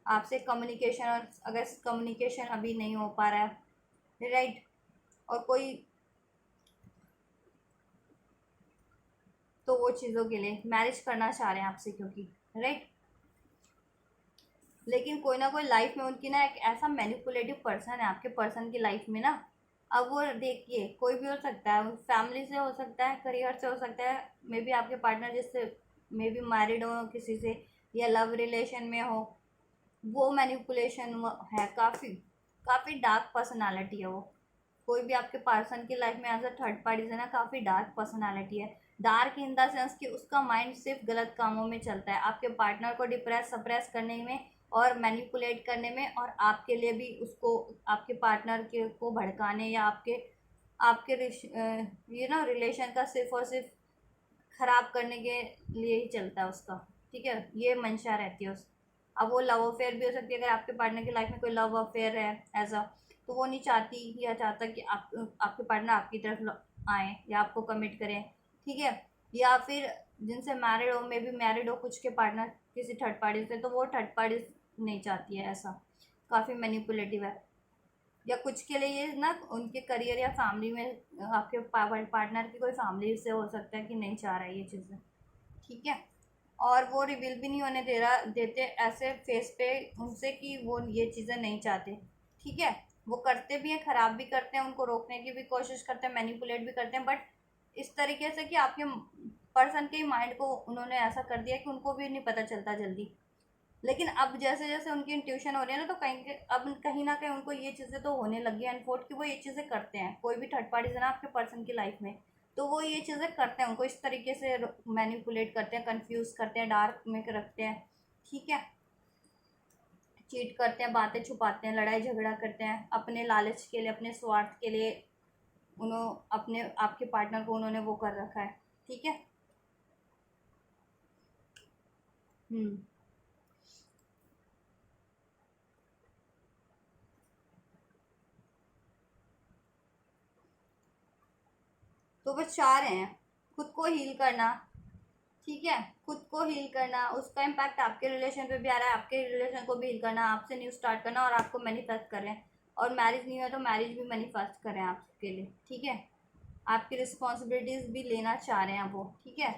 आपसे कम्युनिकेशन, और अगर कम्युनिकेशन अभी नहीं हो पा रहा है, राइट, और कोई, तो वो चीज़ों के लिए मैरिज करना चाह रहे हैं आपसे, क्योंकि, राइट। लेकिन कोई ना कोई लाइफ में उनकी ना एक ऐसा मैनिपुलेटिव पर्सन है आपके पर्सन की लाइफ में ना। अब वो देखिए, कोई भी हो सकता है, फैमिली से हो सकता है, करियर से हो सकता है, मे बी आपके पार्टनर जिससे मे बी मैरिड हो किसी से, या लव रिलेशन में हो, वो मैनिपुलेशन है, काफ़ी काफ़ी डार्क पर्सनालिटी है वो। कोई भी आपके पर्सन की लाइफ में एज अ थर्ड पार्टी से ना काफ़ी डार्क पर्सनालिटी है। डार्क इन द सेंस कि उसका माइंड सिर्फ गलत कामों में चलता है, आपके पार्टनर को डिप्रेस सप्रेस करने में और मैनिपुलेट करने में, और आपके लिए भी उसको, आपके पार्टनर के को भड़काने, या आपके आपके रिलेशन का सिर्फ और सिर्फ खराब करने के लिए ही चलता है उसका। ठीक है, ये मंशा रहती है उस। अब वो लव अफेयर भी हो सकती है, अगर आपके पार्टनर की लाइफ में कोई लव अफेयर है ऐसा, तो वो नहीं चाहती या चाहता कि आपके पार्टनर आपकी तरफ आए या आपको कमिट करें। ठीक है, या फिर जिनसे मैरिड हो, मे बी मैरिड हो कुछ के पार्टनर किसी थर्ड पार्टी से, तो वो थर्ड पार्टी नहीं चाहती है ऐसा, काफ़ी मैनिपुलेटिव है। या कुछ के लिए ये ना उनके करियर या फैमिली में, आपके पार्टनर की कोई फैमिली से हो सकता है कि नहीं चाह रहा है ये चीज़ें। ठीक है, और वो रिवील भी नहीं होने देते ऐसे फेस पे उनसे कि वो ये चीज़ें नहीं चाहते। ठीक है, वो करते भी हैं, ख़राब भी करते हैं, उनको रोकने की भी कोशिश करते हैं, मैनिपुलेट भी करते हैं, बट इस तरीके से कि आपके पर्सन के माइंड को उन्होंने ऐसा कर दिया कि उनको भी नहीं पता चलता जल्दी। लेकिन अब जैसे जैसे उनकी इंट्यूशन हो रही है ना, तो कहीं अब कहीं ना कहीं उनको ये चीज़ें तो होने लगी है अनफोर्ड कि वो ये चीज़ें करते हैं। कोई भी थर्ड पार्टी है ना आपके पर्सन की लाइफ में, तो वो ये चीज़ें करते हैं, उनको इस तरीके से मैनिपुलेट करते हैं, कंफ्यूज करते हैं, डार्क में रखते हैं, ठीक है, चीट करते हैं, बातें छुपाते हैं, लड़ाई झगड़ा करते हैं अपने लालच के लिए, अपने स्वार्थ के लिए। उन्होंने अपने आपके पार्टनर को उन्होंने वो कर रखा है, ठीक है। हम्म। तो वो चाह रहे हैं खुद को हील करना, ठीक है, खुद को हील करना, उसका इम्पैक्ट आपके रिलेशन पे भी आ रहा है, आपके रिलेशन को भी हील करना, आपसे न्यू स्टार्ट करना, और आपको मैनिफेस्ट कर रहे हैं। और मैरिज नहीं हुआ तो मैरिज भी मैनिफेस्ट कर रहे हैं आपके लिए, ठीक है। आपकी रिस्पॉन्सिबिलिटीज़ भी लेना चाह रहे हैं वो, ठीक है।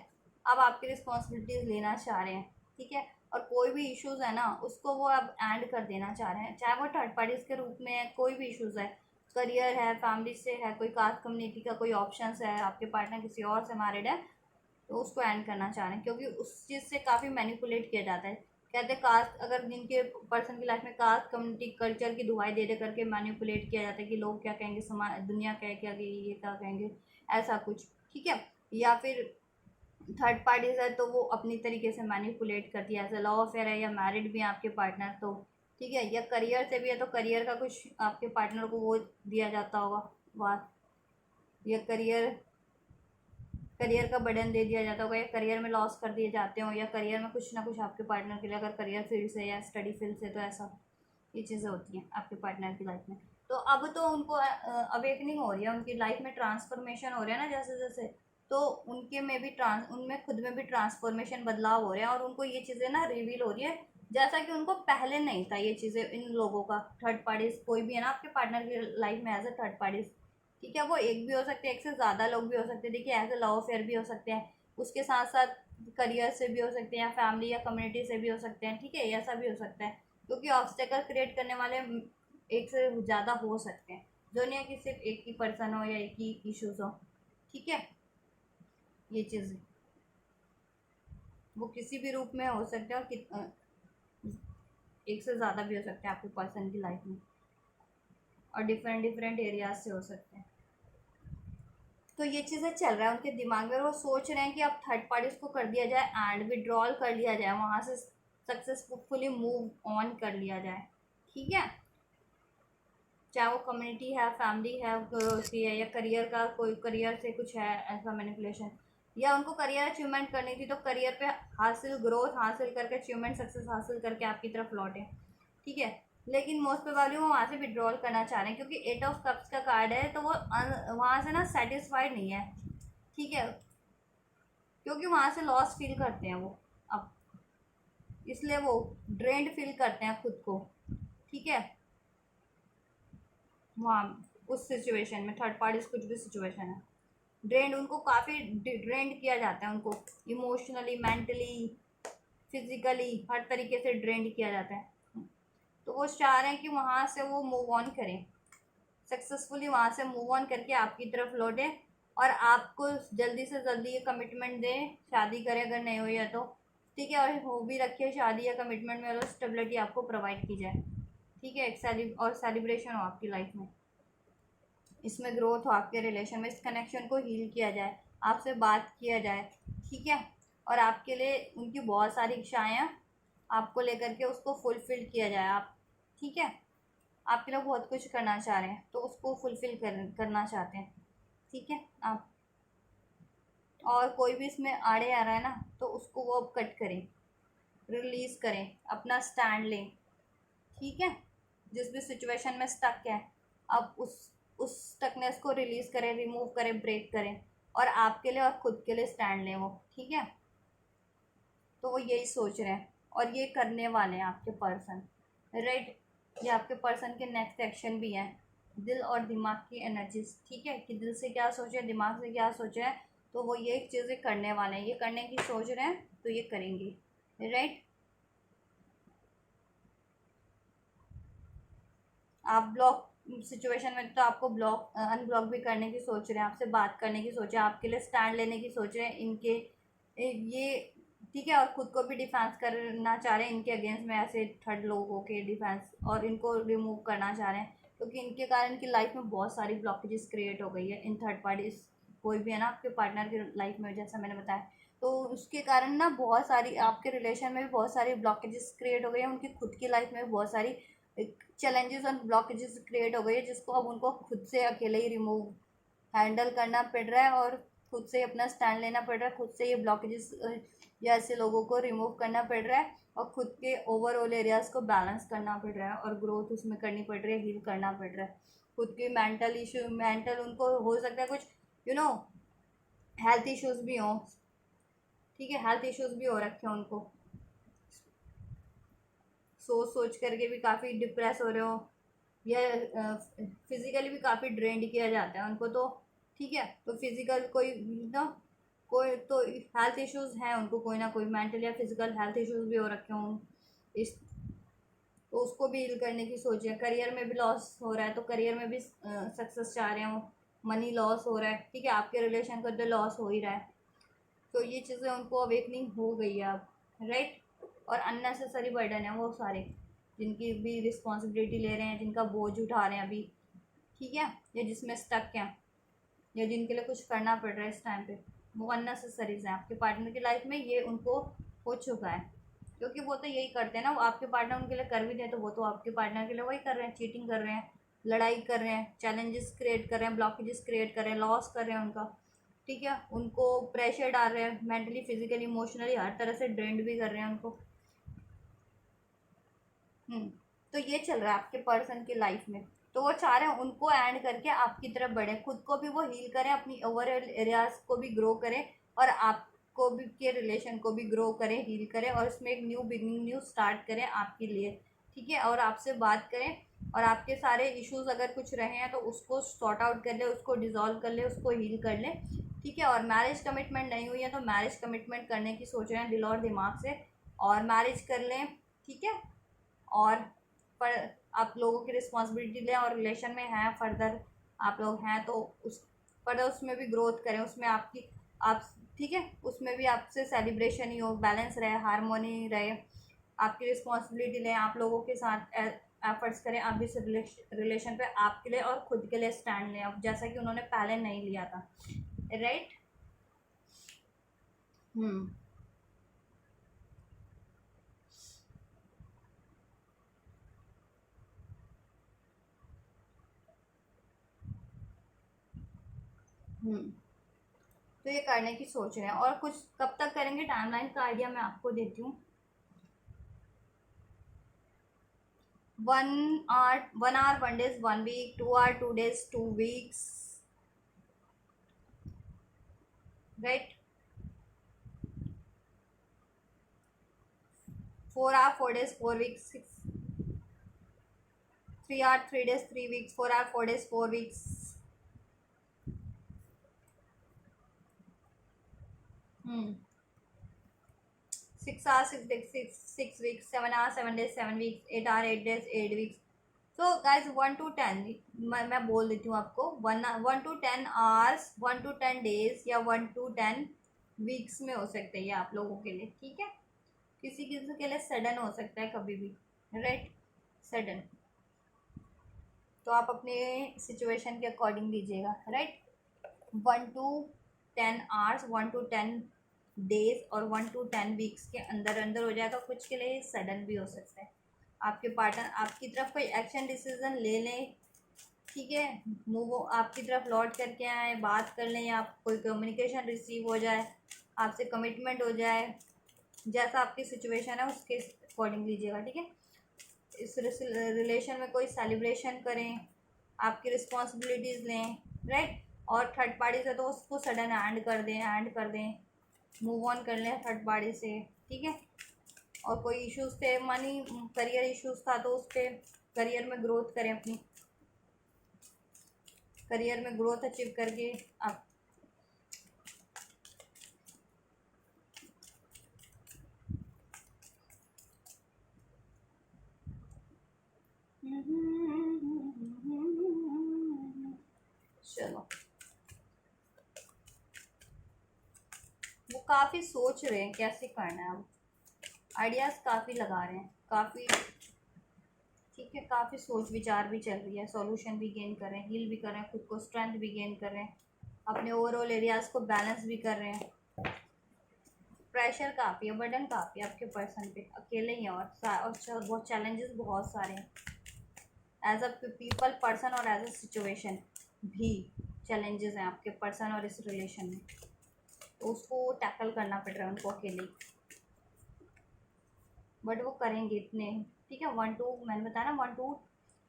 अब आपकी रिस्पॉन्सिबिलिटीज़ लेना चाह रहे हैं, ठीक है। और कोई भी इश्यूज़ है ना, उसको वो अब एंड कर देना चाह रहे हैं, चाहे वो थर्ड पार्टीज़ के रूप में है, कोई भी इश्यूज़ है, करियर है, फैमिली से है, कोई कास्ट कम्युनिटी का कोई ऑप्शंस है, आपके पार्टनर किसी और से मैरिड है, तो उसको एंड करना चाह रहे हैं। क्योंकि उस चीज़ से काफ़ी मैनिपुलेट किया जाता है। कहते हैं कास्ट, अगर जिनके पर्सन की लाइफ में कास्ट कम्युनिटी कल्चर की दुहाई दे दे करके मैनिपुलेट किया जाता है कि लोग क्या कहेंगे, समाज दुनिया क्या क्या कहेगी, ये क्या कहेंगे, ऐसा कुछ, ठीक है। या फिर थर्ड पार्टीज है तो वो अपनी तरीके से मैनिपुलेट करती है, ऐसे लव अफेयर है या मैरिड भी है आपके पार्टनर तो, ठीक है। या करियर से भी है तो करियर का कुछ आपके पार्टनर को वो दिया जाता होगा बात, या करियर करियर का बर्डन दे दिया जाता होगा, या करियर में लॉस कर दिए जाते हो, या करियर में कुछ ना कुछ आपके पार्टनर के लिए, अगर करियर फील्ड से या स्टडी फील्ड से, तो ऐसा ये चीज़ें होती हैं आपके पार्टनर की लाइफ में। तो अब तो उनको अवेकनिंग हो रही है, उनकी लाइफ में ट्रांसफॉर्मेशन हो रहा है ना जैसे जैसे, तो उनके में भी उनमें खुद में भी ट्रांसफॉर्मेशन, बदलाव हो रहे हैं, और उनको ये चीज़ें ना रिवील हो रही है, जैसा कि उनको पहले नहीं था ये चीज़ें इन लोगों का। थर्ड पार्टीज कोई भी है ना आपके पार्टनर की लाइफ में एज ए थर्ड पार्टीज, ठीक है, वो एक भी हो सकते हैं, एक से ज़्यादा लोग भी हो सकते हैं, देखिए एज ए लव अफेयर भी हो सकते हैं, उसके साथ साथ करियर से भी हो सकते हैं, या फैमिली या कम्युनिटी से भी हो सकते हैं, ठीक है, ऐसा भी हो सकता है। क्योंकि ऑब्स्टेकल क्रिएट करने वाले एक से ज़्यादा हो सकते हैं, जो नहीं है कि सिर्फ एक ही पर्सन हो या एक ही इश्यूज हो, ठीक है। ये चीज़ वो किसी भी रूप में हो सकते हैं, और एक से ज़्यादा भी हो सकते हैं आपके पर्सन की लाइफ में, और डिफरेंट डिफरेंट एरियाज से हो सकते हैं। तो ये चीज़ें चल रहा है उनके दिमाग में, और वो सोच रहे हैं कि अब थर्ड पार्टीज को कर दिया जाए एंड विड्रॉल कर लिया जाए, वहाँ से सक्सेसफुली मूव ऑन कर लिया जाए, ठीक है। चाहे वो कम्युनिटी है, फैमिली है, उसकी है, या करियर का कोई करियर से कुछ है ऐसा मैनिपुलेशन, या उनको करियर अचीवमेंट करनी थी तो करियर पे हासिल ग्रोथ हासिल करके अचीवमेंट सक्सेस हासिल करके आपकी तरफ लौटे, ठीक है। लेकिन मोस्ट प्रोबेबली वो वहाँ से विड्रॉल करना चाह रहे हैं, क्योंकि 8 ऑफ कप्स का कार्ड है, तो वो वहाँ से ना सेटिस्फाइड नहीं है, ठीक है, क्योंकि वहाँ से लॉस फील करते हैं वो अब, इसलिए वो ड्रेन्ड फील करते हैं खुद को, ठीक है। वहाँ उस सिचुएशन में थर्ड पार्टीज कुछ भी सिचुएशन है, ड्रेन्ड, उनको काफ़ी ड्रेन्ड किया जाता है, उनको इमोशनली, मेंटली, फिजिकली, हर तरीके से ड्रेन्ड किया जाता है। तो वो चाह रहे हैं कि वहाँ से वो मूव ऑन करें, सक्सेसफुली वहाँ से मूव ऑन करके आपकी तरफ लौटे, और आपको जल्दी से जल्दी ये कमिटमेंट दें, शादी करें अगर नहीं हुई है तो, ठीक है, और हो भी रखी है शादी या कमिटमेंट में, और स्टेबिलिटी आपको प्रोवाइड की जाए, ठीक है, एक और सेलिब्रेशन हो आपकी लाइफ में, इसमें ग्रोथ हो आपके रिलेशन में, इस कनेक्शन को हील किया जाए, आपसे बात किया जाए, ठीक है। और आपके लिए उनकी बहुत सारी इच्छाएँ हैं, आपको लेकर के उसको फुलफ़िल किया जाए, आप, ठीक है। आपके लोग बहुत कुछ करना चाह रहे हैं तो उसको फुलफ़िल करना चाहते हैं, ठीक है आप। और कोई भी इसमें आड़े आ रहा है ना, तो उसको वो अब कट करें, रिलीज़ करें, अपना स्टैंड लें, ठीक है। जिस भी सिचुएशन में स्टक है, अब उस स्टकनेस को रिलीज़ करें, रिमूव करें, ब्रेक करें, और आपके लिए और खुद के लिए स्टैंड लें वो, ठीक है। तो वो यही सोच रहे हैं, और ये करने वाले हैं आपके पर्सन, राइट। ये आपके पर्सन के नेक्स्ट एक्शन भी हैं, दिल और दिमाग की एनर्जीज, ठीक है, कि दिल से क्या सोचे, दिमाग से क्या सोचे है, तो वो ये चीज़ें करने वाले हैं, ये करने की सोच रहे हैं तो ये करेंगे, राइट। आप ब्लॉक सिचुएशन में तो आपको ब्लॉक अनब्लॉक भी करने की सोच रहे हैं, आपसे बात करने की सोच रहे हैं, आपके लिए स्टैंड लेने की सोच रहे हैं इनके ये, ठीक है। और खुद को भी डिफेंस करना चाह रहे हैं इनके अगेंस्ट में, ऐसे थर्ड लोगों के डिफेंस, और इनको रिमूव करना चाह रहे हैं क्योंकि इनके कारण की लाइफ में बहुत सारी ब्लॉकेजेस क्रिएट हो गई है इन थर्ड पार्टीज। कोई भी है ना आपके पार्टनर की लाइफ में, जैसा मैंने बताया, तो उसके कारण ना बहुत सारी आपके रिलेशन में भी बहुत सारी ब्लॉकेजेस क्रिएट हो गई हैं, उनकी खुद की लाइफ में भी बहुत सारी चैलेंजेस और ब्लॉकेजेस क्रिएट हो गई है, जिसको अब उनको खुद से अकेले ही रिमूव हैंडल करना पड़ रहा है, और खुद से अपना स्टैंड लेना पड़ रहा है, खुद से ये ब्लॉकेजेस या ऐसे लोगों को रिमूव करना पड़ रहा है, और खुद के ओवरऑल एरियाज को बैलेंस करना पड़ रहा है, और ग्रोथ उसमें करनी पड़ रही है, हील करना पड़ रहा है। खुद की मेंटल इशू, मेंटल उनको हो सकता है कुछ हेल्थ इश्यूज भी हों, ठीक है, हेल्थ इश्यूज भी हो रखे हैं उनको, सोच सोच करके भी काफ़ी डिप्रेस हो रहे हो, या फिजिकली भी काफ़ी ड्रेंड किया जाता है उनको, तो ठीक है। तो फिजिकल कोई ना कोई तो हेल्थ इश्यूज हैं उनको, कोई ना कोई मेंटल या फिजिकल हेल्थ इश्यूज भी हो रखे हों इस, तो उसको भी हील करने की सोच है। करियर में भी लॉस हो रहा है तो करियर में भी सक्सेस चाह रहे हो, मनी लॉस हो रहा है, ठीक है, आपके रिलेशन का तो लॉस हो ही रहा है, तो ये चीज़ें उनको अवेकनिंग हो गई है अब, राइट। और अननेसेसरी बर्डन है वो सारे, जिनकी भी रिस्पॉन्सिबिलिटी ले रहे हैं, जिनका बोझ उठा रहे हैं अभी, ठीक है, या जिसमें स्टक हैं, या जिनके लिए कुछ करना पड़ रहा है इस टाइम पे, वो अननेसेसरीज हैं आपके पार्टनर की लाइफ में, ये उनको हो चुका है। क्योंकि वो तो यही करते हैं ना, वो आपके पार्टनर उनके लिए कर भी दें तो वो तो आपके पार्टनर के लिए वही कर रहे हैं, चीटिंग कर रहे हैं, लड़ाई कर रहे हैं, चैलेंजेस क्रिएट कर रहे हैं, ब्लॉकेजेस क्रिएट कर रहे हैं, लॉस कर रहे हैं उनका, ठीक है, उनको प्रेशर डाल रहे हैं, मेंटली फिजिकली इमोशनली हर तरह से ड्रेंड भी कर रहे हैं उनको। तो ये चल रहा है आपके पर्सन की लाइफ में, तो वो चाह रहे हैं उनको एंड करके आपकी तरफ बढ़े, खुद को भी वो हील करें, अपनी ओवरऑल एरियाज को भी ग्रो करें, और आपको भी के रिलेशन को भी ग्रो करें, हील करें, और उसमें एक न्यू बिगनिंग, न्यू स्टार्ट करें आपके लिए, ठीक है, और आपसे बात करें, और आपके सारे इश्यूज अगर कुछ रहे हैं तो उसको सॉर्ट आउट कर ले, उसको डिजॉल्व कर ले, उसको हील कर ले, ठीक है। और मैरिज कमिटमेंट नहीं हुई है तो मैरिज कमिटमेंट करने की सोच रहे हैं दिल और दिमाग से, और मैरिज कर लें, ठीक है। और पर आप लोगों की रिस्पॉन्सिबिलिटी लें, और रिलेशन में हैं फर्दर आप लोग हैं तो उस फर्दर उसमें भी ग्रोथ करें, उसमें आपकी आप, ठीक है, उसमें भी आपसे सेलिब्रेशन ही हो, बैलेंस रहे, हारमोनी रहे, आपकी रिस्पॉन्सिबिलिटी लें, आप लोगों के साथ एफर्ट्स करें, आप भी रिलेशन पे आपके लिए और खुद के लिए स्टैंड लें, अब जैसा कि उन्होंने पहले नहीं लिया था, राइट। हम्म हम्म तो ये करने की सोच रहे हैं, और कुछ कब तक करेंगे टाइमलाइन का आइडिया मैं आपको देती हूँ। 1 hour 1 hour 1 days 1 week, 2 hour 2 days 2 weeks, right? 4 hour 4 days 4 weeks, 3 hour 3 days 3 weeks, 4 hour 4 days 4 weeks. 6 hours 6 days 6 weeks, 7 hours 7 days 7 weeks, 8 hour 8 days 8 weeks. So guys 1 to 10, मैं बोल देती हूँ आपको, 1 to 10 hours 1 to 10 days या 1 to 10 weeks में हो सकते हैं ये आप लोगों के लिए, ठीक है। किसी किसी के लिए सडन हो सकता है कभी भी, राइट, सडन, तो आप अपने सिचुएशन के अकॉर्डिंग दीजिएगा, right. 1 to 10 hours 1 to 10 days और 1 to 10 weeks के अंदर अंदर हो जाएगा, कुछ के लिए सडन भी हो सकता है, आपके पार्टनर आपकी तरफ कोई एक्शन डिसीजन ले लें, ठीक है, मूव आपकी तरफ लौट करके आए, बात कर लें, या आप कोई कम्युनिकेशन रिसीव हो जाए, आपसे कमिटमेंट हो जाए, जैसा आपकी सिचुएशन है उसके अकॉर्डिंग लीजिएगा, ठीक है। इस रिलेशन में कोई सेलिब्रेशन करें, आपकी रिस्पॉन्सिबिलिटीज़ लें, राइट। और थर्ड पार्टी से तो उसको सडन एंड कर दें, मूव ऑन कर लें थर्ड पार्टी से, ठीक है। और कोई इश्यूज थे, मनी करियर इश्यूज था तो उस पर करियर में ग्रोथ करें, अपनी करियर में ग्रोथ अचीव करके आप चलो, वो काफ़ी सोच रहे हैं कैसे करना है, अब आइडियाज़ काफ़ी लगा रहे हैं, काफ़ी ठीक है, काफ़ी सोच विचार भी चल रही है, सॉल्यूशन भी गेन कर रहे हैं, हील भी कर रहे हैं, खुद को स्ट्रेंथ भी गेन कर रहे हैं, अपने ओवरऑल एरियाज़ को बैलेंस भी कर रहे हैं। प्रेशर काफ़ी है, बर्डन काफ़ी है आपके पर्सन पे, अकेले ही हैं और बहुत चैलेंजेस बहुत सारे हैं, एज अ पीपल पर्सन और एज अ सिचुएशन भी चैलेंजेस हैं आपके पर्सन और इस रिलेशन में, तो उसको टैकल करना पड़ रहा है उनको अकेले, बट वो करेंगे इतने, ठीक है। मैंने बताया ना 1 to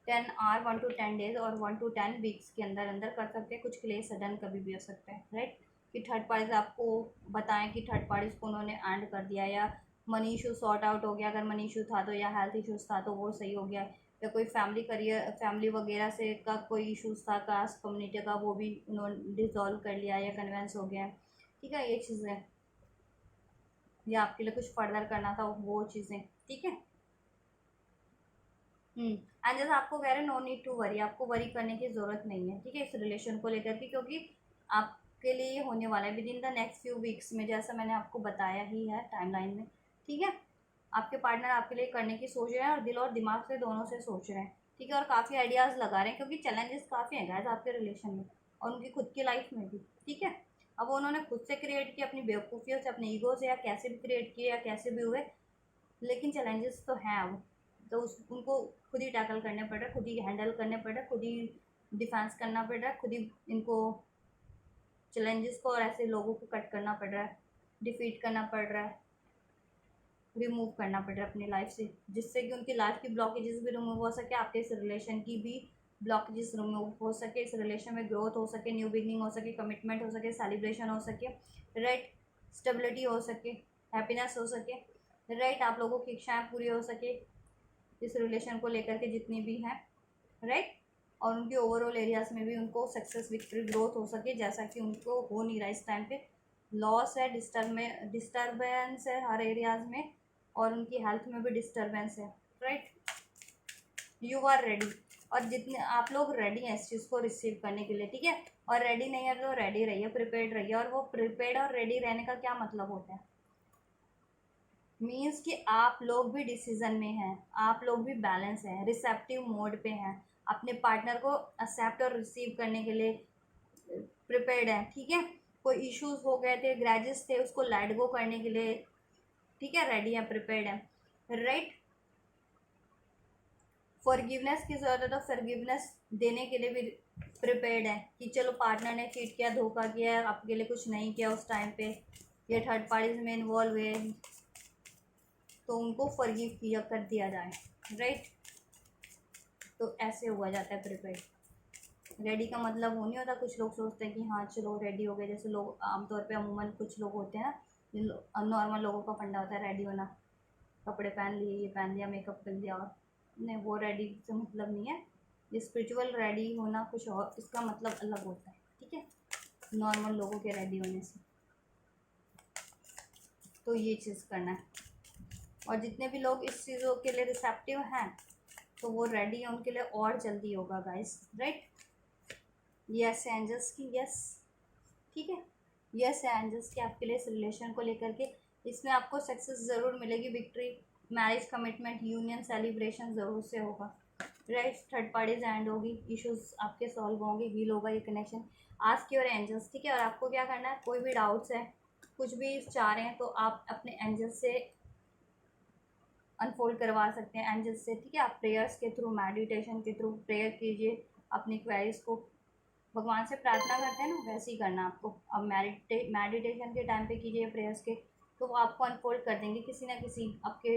10 आवर, 1 to 10 डेज और 1 to 10 वीक्स के अंदर अंदर कर सकते हैं, कुछ के लिए सडन कभी भी हो सकता है, राइट। कि थर्ड पार्टीज आपको बताएं कि थर्ड पार्टीज को उन्होंने एंड कर दिया, या मनी इशू सॉर्ट आउट हो गया, अगर मनी इशू था तो, या हेल्थ इशूज़ था तो वो सही हो गया, या कोई फैमिली वगैरह से का कोई इशूज़ था कास्ट कम्युनिटी का, वो भी उन्होंने डिसॉल्व कर लिया या कन्वेंस हो गया, ठीक है। ये चीज़ें, या आपके लिए कुछ फर्दर करना था वो चीज़ें, ठीक है। एंड जैसे आपको कह रहे हैं नो नीड टू वरी, आपको वरी करने की ज़रूरत नहीं है, ठीक है, इस रिलेशन को लेकर के, क्योंकि आपके लिए ये होने वाला है with in the next few weeks में, जैसा मैंने आपको बताया ही है टाइमलाइन में, ठीक है। आपके पार्टनर आपके लिए करने की सोच रहे हैं और दिल और दिमाग से दोनों से सोच रहे हैं, ठीक है, और काफ़ी आइडियाज़ लगा रहे हैं, क्योंकि चैलेंजेस काफ़ी हैं गाइस आपके रिलेशन में और उनकी खुद की लाइफ में भी, ठीक है। अब वो उन्होंने खुद से क्रिएट किया, अपनी बेवकूफ़ियों से, अपने ईगो से, या कैसे भी क्रिएट किए या कैसे भी हुए, लेकिन चैलेंजेस तो हैं अब, तो उनको खुद ही टैकल करने पड़ रहा है, खुद ही हैंडल करने पड़ रहा है, खुद ही डिफेंस करना पड़ रहा है, खुद ही इनको चैलेंजेस को और ऐसे लोगों को कट करना पड़ रहा है, डिफीट करना पड़ रहा है, रिमूव करना पड़ रहा है अपनी लाइफ से, जिससे कि उनकी लाइफ की ब्लॉकेजेस भी रिमूव हो सके, आपके इस रिलेशन की भी ब्लॉकेजेस रिमूव हो सके, इस रिलेशन में ग्रोथ हो सके, न्यू बिगनिंग हो सके, कमिटमेंट हो सके, सेलिब्रेशन हो सके, राइट, स्टेबिलिटी हो सके, हैप्पीनेस हो सके, राइट, आप लोगों की इच्छाएं पूरी हो सके इस रिलेशन को लेकर के जितनी भी हैं, राइट, और उनके ओवरऑल एरियाज में भी उनको सक्सेस, विक्ट्री, ग्रोथ हो सके, जैसा कि उनको हो नहीं रहा इस टाइम पे, लॉस है, डिस्टर्बेंस है हर एरियाज में, और उनकी हेल्थ में भी डिस्टर्बेंस है, राइट। यू आर रेडी, और जितने आप लोग रेडी हैं इस चीज़ को रिसीव करने के लिए, ठीक है, और रेडी नहीं है तो रेडी रहिए, प्रिपेयर्ड रहिए, और वो प्रिपेयर्ड और रेडी रहने का क्या मतलब होता है, मीन्स कि आप लोग भी डिसीजन में हैं, आप लोग भी बैलेंस हैं, रिसेप्टिव मोड पे हैं, अपने पार्टनर को एक्सेप्ट और रिसीव करने के लिए प्रिपेयर्ड हैं, ठीक है। कोई इश्यूज हो गए थे, ग्रैजेस थे, उसको लेट गो करने के लिए, ठीक है, रेडी हैं, प्रिपेयर्ड हैं, राइट। फॉरगिवनेस की ज़रूरत है तो फॉरगिवनेस देने के लिए भी प्रिपेयर्ड है, कि चलो पार्टनर ने चीट किया, धोखा किया, आपके लिए कुछ नहीं किया उस टाइम पे, ये थर्ड पार्टीज में इन्वॉल्व हुए, तो उनको फॉरगिव किया कर दिया जाए, राइट। तो ऐसे हुआ जाता है प्रिपेयर। रेडी का मतलब वो नहीं होता, कुछ लोग सोचते हैं कि हाँ चलो रेडी हो गए, जैसे लोग आमतौर पे अमूमन कुछ लोग होते हैं ना, नॉर्मल लोगों का फंडा होता है रेडी होना, कपड़े पहन लिए, ये पहन लिया, मेकअप कर लिया, और नहीं, वो रेडी से मतलब नहीं है, ये स्पिरिचुअल रेडी होना कुछ और, इसका मतलब अलग होता है, ठीक है, नॉर्मल लोगों के रेडी होने से। तो ये चीज़ करना है, और जितने भी लोग इस चीज़ों के लिए रिसेप्टिव हैं तो वो रेडी है, उनके लिए और जल्दी होगा गाइस, राइट। यस एंजल्स की, यस, ठीक है, यस एंजल्स की आपके लिए इस रिलेशन को लेकर के, इसमें आपको सक्सेस ज़रूर मिलेगी, victory, marriage, commitment, union, celebration ज़रूर से होगा, राइट। थर्ड पार्टीज एंड होगी, इश्यूज आपके सॉल्व होंगे, हील होगा ये कनेक्शन। आस्क योर एंजल्स, ठीक है, और आपको क्या करना है, कोई भी डाउट्स है, कुछ भी चाह रहे हैं, तो आप अपने एंजल्स से अनफोल्ड करवा सकते हैं, एंजल्स से, ठीक है। आप प्रेयर्स के थ्रू, मेडिटेशन के थ्रू प्रेयर कीजिए, अपनी क्वेरीज को भगवान से प्रार्थना करते हैं ना, वैसे ही करना आपको। अब मेडिटेशन के टाइम पे कीजिए प्रेयर्स के, तो वो आपको अनफोल्ड कर देंगे किसी ना किसी आपके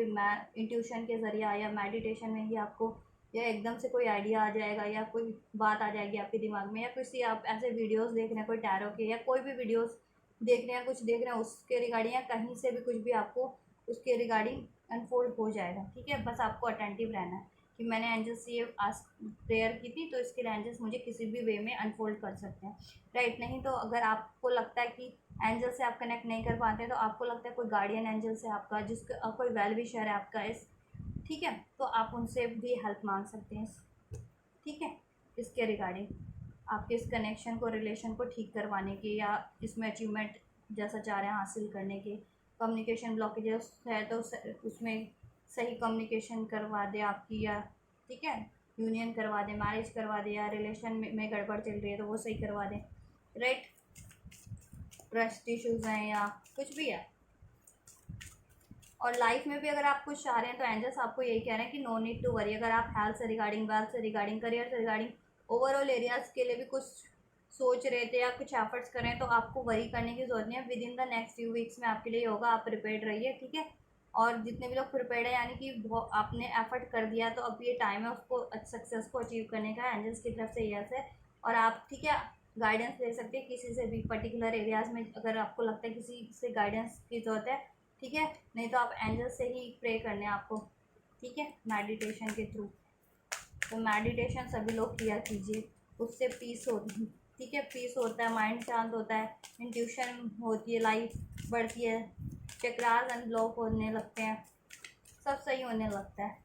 इंट्यूशन के ज़रिए, या मेडिटेशन में ही आपको, या एकदम से कोई आइडिया आ जाएगा, या कोई बात आ जाएगी आपके दिमाग में, या किसी आप ऐसे वीडियोस देख रहे हैं कोई टैरो के, या कोई भी वीडियोस देख रहे हैं, कुछ देख रहे हैं उसके रिगार्डिंग, या कहीं से भी कुछ भी आपको उसके रिगार्डिंग अनफोल्ड हो जाएगा, ठीक है। बस आपको अटेंटिव रहना है कि मैंने एंजल्स से ये आज प्रेयर की थी, तो इसके लिए एंजल्स मुझे किसी भी वे में अनफोल्ड कर सकते हैं, राइट। नहीं तो अगर आपको लगता है कि एंजल से आप कनेक्ट नहीं कर पाते, तो आपको लगता है कोई गार्डियन एंजल से आपका, जिसका कोई वेल विशर है आपका इस, ठीक है, तो आप उनसे भी हेल्प मांग सकते हैं, ठीक है, इसके रिगार्डिंग, आपके इस कनेक्शन को, रिलेशन को ठीक करवाने के, या इसमें अचीवमेंट जैसा चाह रहे हैं हासिल करने के। कम्युनिकेशन ब्लॉकेजेस है तो उसमें सही कम्युनिकेशन करवा दे आपकी, या ठीक है यूनियन करवा दे, मैरिज करवा दे, या रिलेशन में गड़बड़ चल रही है तो वो सही करवा दें, राइट। ट्रस्ट इश्यूज़ हैं या कुछ भी है। और लाइफ में भी अगर आप कुछ चाह रहे हैं तो एंजल्स आपको यही कह रहे हैं कि नो नीड टू वरी। अगर आप हेल्थ से रिगार्डिंग, वेल्थ से रिगार्डिंग, करियर से रिगार्डिंग, ओवरऑल एरियाज़ के लिए भी कुछ सोच रहे थे या कुछ एफर्ट्स कर रहे हैं तो आपको वरी करने की जरूरत नहीं है। With in the next few weeks में आपके लिए होगा, आप प्रिपेयर्ड रहिए, ठीक है। और जितने भी लोग प्रिपेयर्ड है यानी कि आपने एफर्ट कर दिया तो अब ये टाइम है उसको सक्सेस को अचीव करने का। एंजल्स की तरफ से यस है। और आप ठीक है गाइडेंस ले सकते हैं किसी से भी, पर्टिकुलर एरियाज़ में अगर आपको लगता है किसी से गाइडेंस की ज़रूरत है, ठीक है। नहीं तो आप एंजल से ही प्रे करने हैं आपको, ठीक है, मेडिटेशन के थ्रू। तो मेडिटेशन सभी लोग किया कीजिए, उससे पीस होती, ठीक है, पीस होता है, माइंड शांत होता है, इंट्यूशन होती है, लाइफ बढ़ती है, चक्रास अनब्लॉक होने लगते हैं, सब सही होने लगता है,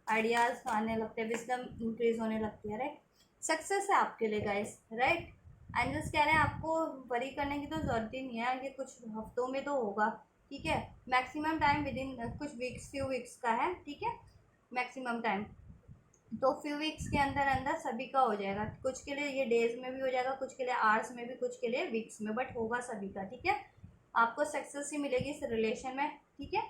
आइडियाज़ आने लगते हैं, विजडम इंक्रीज होने लगती है, राइट। सक्सेस है आपके लिए गाइस, राइट। एंजल्स कह रहे हैं आपको वरी करने की तो ज़रूरत ही नहीं है, ये कुछ हफ्तों में तो होगा, ठीक है। मैक्सिमम टाइम विद इन कुछ वीक्स, फ्यू वीक्स का है, ठीक है, मैक्सिमम टाइम। तो फ्यू वीक्स के अंदर अंदर सभी का हो जाएगा। कुछ के लिए ये डेज में भी हो जाएगा, कुछ के लिए आवर्स में भी, कुछ के लिए वीक्स में, बट होगा सभी का, ठीक है। आपको सक्सेस ही मिलेगी इस रिलेशन में, ठीक है।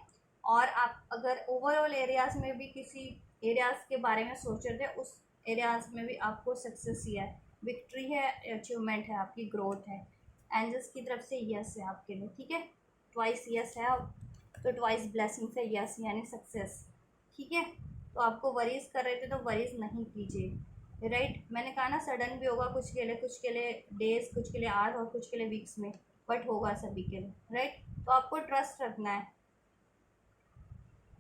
और आप अगर ओवरऑल एरियाज़ में भी किसी एरियाज़ के बारे में सोच रहे थे, उस एरियाज़ में भी आपको सक्सेस ही है, विक्ट्री है, अचीवमेंट है, आपकी ग्रोथ है। एंजल्स की तरफ से यस है आपके लिए, ठीक है। ट्वाइस यस है, तो ट्वाइस ब्लेसिंग्स है यस यानी सक्सेस, ठीक है। तो आपको वरीज कर रहे थे तो वरीज नहीं कीजिए, राइट। मैंने कहा ना सडन भी होगा कुछ के लिए डेज, कुछ के लिए आवर्स और कुछ के लिए वीक्स में, बट होगा सभी के लिए, राइट। तो आपको ट्रस्ट रखना है,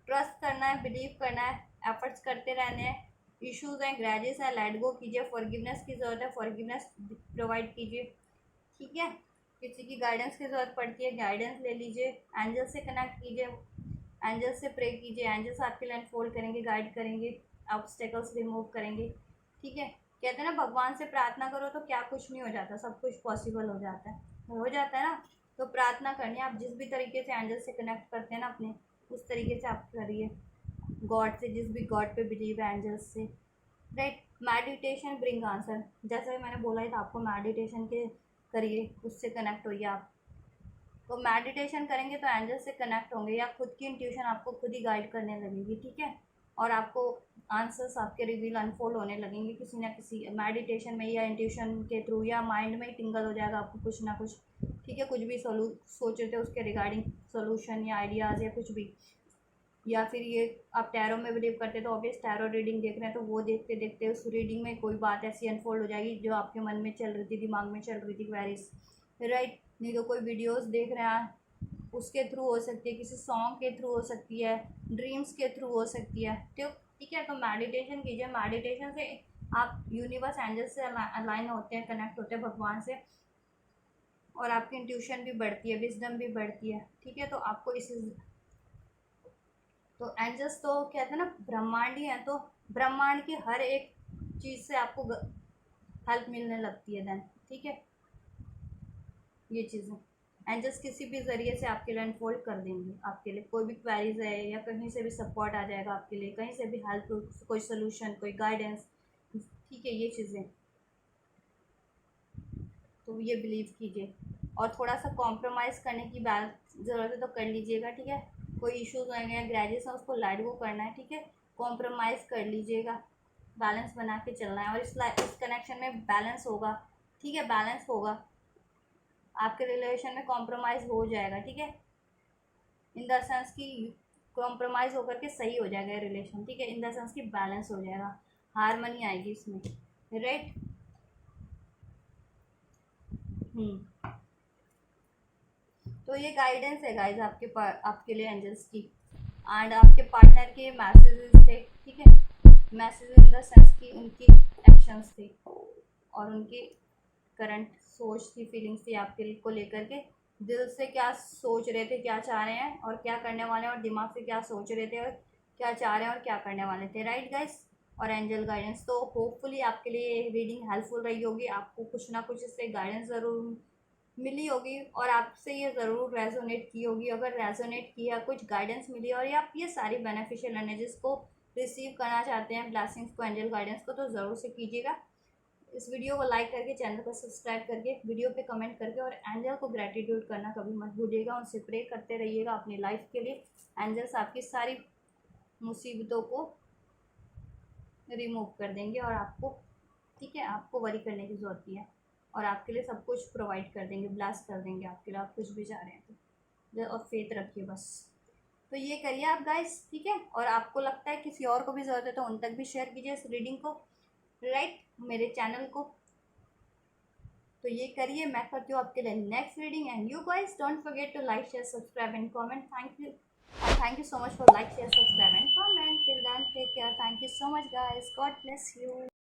ट्रस्ट करना है, बिलीव करना है, एफर्ट्स करते रहने हैं। इश्यूज हैं, ग्रैजेस हैं, लेट गो कीजिए। फॉरगिवनेस की ज़रूरत है, फॉरगिवनेस प्रोवाइड कीजिए, ठीक है। किसी की गाइडेंस की ज़रूरत पड़ती है, गाइडेंस ले लीजिए, एंजल से कनेक्ट कीजिए, एंजल से प्रे कीजिए, एंजल्स आपके लिए अनफोल्ड करेंगे, गाइड करेंगे, ऑब्स्टेकल्स रिमूव करेंगे, ठीक है। कहते हैं ना भगवान से प्रार्थना करो तो क्या कुछ नहीं हो जाता, सब कुछ पॉसिबल हो जाता है, हो जाता है ना। तो प्रार्थना करनी है, आप जिस भी तरीके से एंजल से कनेक्ट करते हैं ना अपने, उस तरीके से आप करिए, गॉड से, जिस भी गॉड पे बिलीव है, एंजल्स से, राइट। मेडिटेशन ब्रिंग आंसर, जैसा कि मैंने बोला ही था आपको, मेडिटेशन के करिए, उससे कनेक्ट होइए आप। तो मेडिटेशन करेंगे तो एंजल से कनेक्ट होंगे, या खुद की इंट्यूशन आपको खुद ही गाइड करने लगेगी, ठीक है। और आपको आंसर्स आपके रिवील अनफोल्ड होने लगेंगे किसी ना किसी मेडिटेशन में, या इंट्यूशन के थ्रू, या माइंड में ही टिंगल हो जाएगा आपको कुछ ना कुछ, ठीक है। कुछ भी सोच रहे थे उसके रिगार्डिंग सोल्यूशन या आइडियाज़ या कुछ भी। या फिर ये आप टैरो में बिलीव करते तो ऑब्वियस टैरो रीडिंग देख रहे हैं तो वो देखते देखते उस रीडिंग में कोई बात ऐसी अनफोल्ड हो जाएगी जो आपके मन में चल रही थी, दिमाग में चल रही थी, क्वेरीज, राइट। नहीं तो कोई वीडियोस देख रहे हैं उसके थ्रू हो सकती है, किसी सॉन्ग के थ्रू हो सकती है, ड्रीम्स के थ्रू हो सकती है, तो ठीक है। तो मेडिटेशन कीजिए, मेडिटेशन से आप यूनिवर्स एंजल से अलाइन होते हैं, कनेक्ट होते हैं भगवान से, और आपकी इंट्यूशन भी बढ़ती है, विजडम भी बढ़ती है, ठीक है। तो आपको इस, तो एंजल्स तो कहते हैं ना ब्रह्मांडी हैं, तो ब्रह्मांड की हर एक चीज़ से आपको हेल्प मिलने लगती है देन, ठीक है। ये चीज़ें एंजल्स किसी भी ज़रिए से आपके लिए अनफोल्ड कर देंगे, आपके लिए कोई भी क्वेरीज है या कहीं से भी सपोर्ट आ जाएगा आपके लिए, कहीं से भी हेल्प, कोई सोल्यूशन, कोई गाइडेंस, ठीक है। ये चीज़ें तो ये बिलीव कीजिए, और थोड़ा सा कॉम्प्रोमाइज़ करने की ज़रूरत है तो कर लीजिएगा, ठीक है। कोई इश्यूज होंगे या ग्रेजेस है उसको लाइट गो करना है, ठीक है। कॉम्प्रोमाइज़ कर लीजिएगा, बैलेंस बना के चलना है, और इस कनेक्शन में बैलेंस होगा, ठीक है, बैलेंस होगा, आपके रिलेशन में कॉम्प्रोमाइज़ हो जाएगा, ठीक है। इन द सेंस कि कॉम्प्रोमाइज़ होकर के सही हो जाएगा रिलेशन, ठीक है, इन द सेंस कि बैलेंस हो जाएगा, हारमनी आएगी इसमें, राइट। तो ये गाइडेंस है गाइज आपके लिए एंजल्स की, एंड आपके पार्टनर के मैसेजेस थे, ठीक है। मैसेज इन द सेंस कि उनकी एक्शंस थे और उनकी करंट सोच थी, फीलिंग्स थी आपके को लेकर के, दिल से क्या सोच रहे थे, क्या चाह रहे हैं और क्या करने वाले हैं, और दिमाग से क्या सोच रहे थे और क्या चाह रहे हैं और क्या करने वाले थे, राइट गाइस। और एंजल गाइडेंस। तो होपफुली आपके लिए रीडिंग हेल्पफुल रही होगी, आपको कुछ ना कुछ इससे गाइडेंस ज़रूर मिली होगी और आपसे ये ज़रूर रेजोनेट की होगी। अगर रेजोनेट किया, कुछ गाइडेंस मिली और आप ये सारी बेनिफिशियल एनर्जीज को रिसीव करना चाहते हैं, ब्लेसिंग्स को, एंजल गाइडेंस को, तो ज़रूर से कीजिएगा। इस वीडियो को लाइक करके, चैनल को सब्सक्राइब करके, वीडियो पे कमेंट करके, और एंजल को ग्रेटिट्यूड करना कभी मत भूलिएगा। उनसे प्रे करते रहिएगा अपनी लाइफ के लिए। एंजल्स आपकी सारी मुसीबतों को रिमूव कर देंगे और आपको, ठीक है, आपको वरी करने की ज़रूरत नहीं है और आपके लिए सब कुछ प्रोवाइड कर देंगे, ब्लास्ट कर देंगे आपके लिए। आप कुछ भी चाह रहे हैं तो और फेथ रखिए बस। तो ये करिए आप गाइस, ठीक है। और आपको लगता है किसी और को भी ज़रूरत है तो उन तक भी शेयर कीजिए इस रीडिंग को, राइट, मेरे चैनल को। तो ये करिए, मैं करती हूँ आपके लिए next reading. And you guys don't forget to like, share, subscribe and comment. Thank you so much for like, share, subscribe and comment. Till then take care, thank you so much guys, God bless you.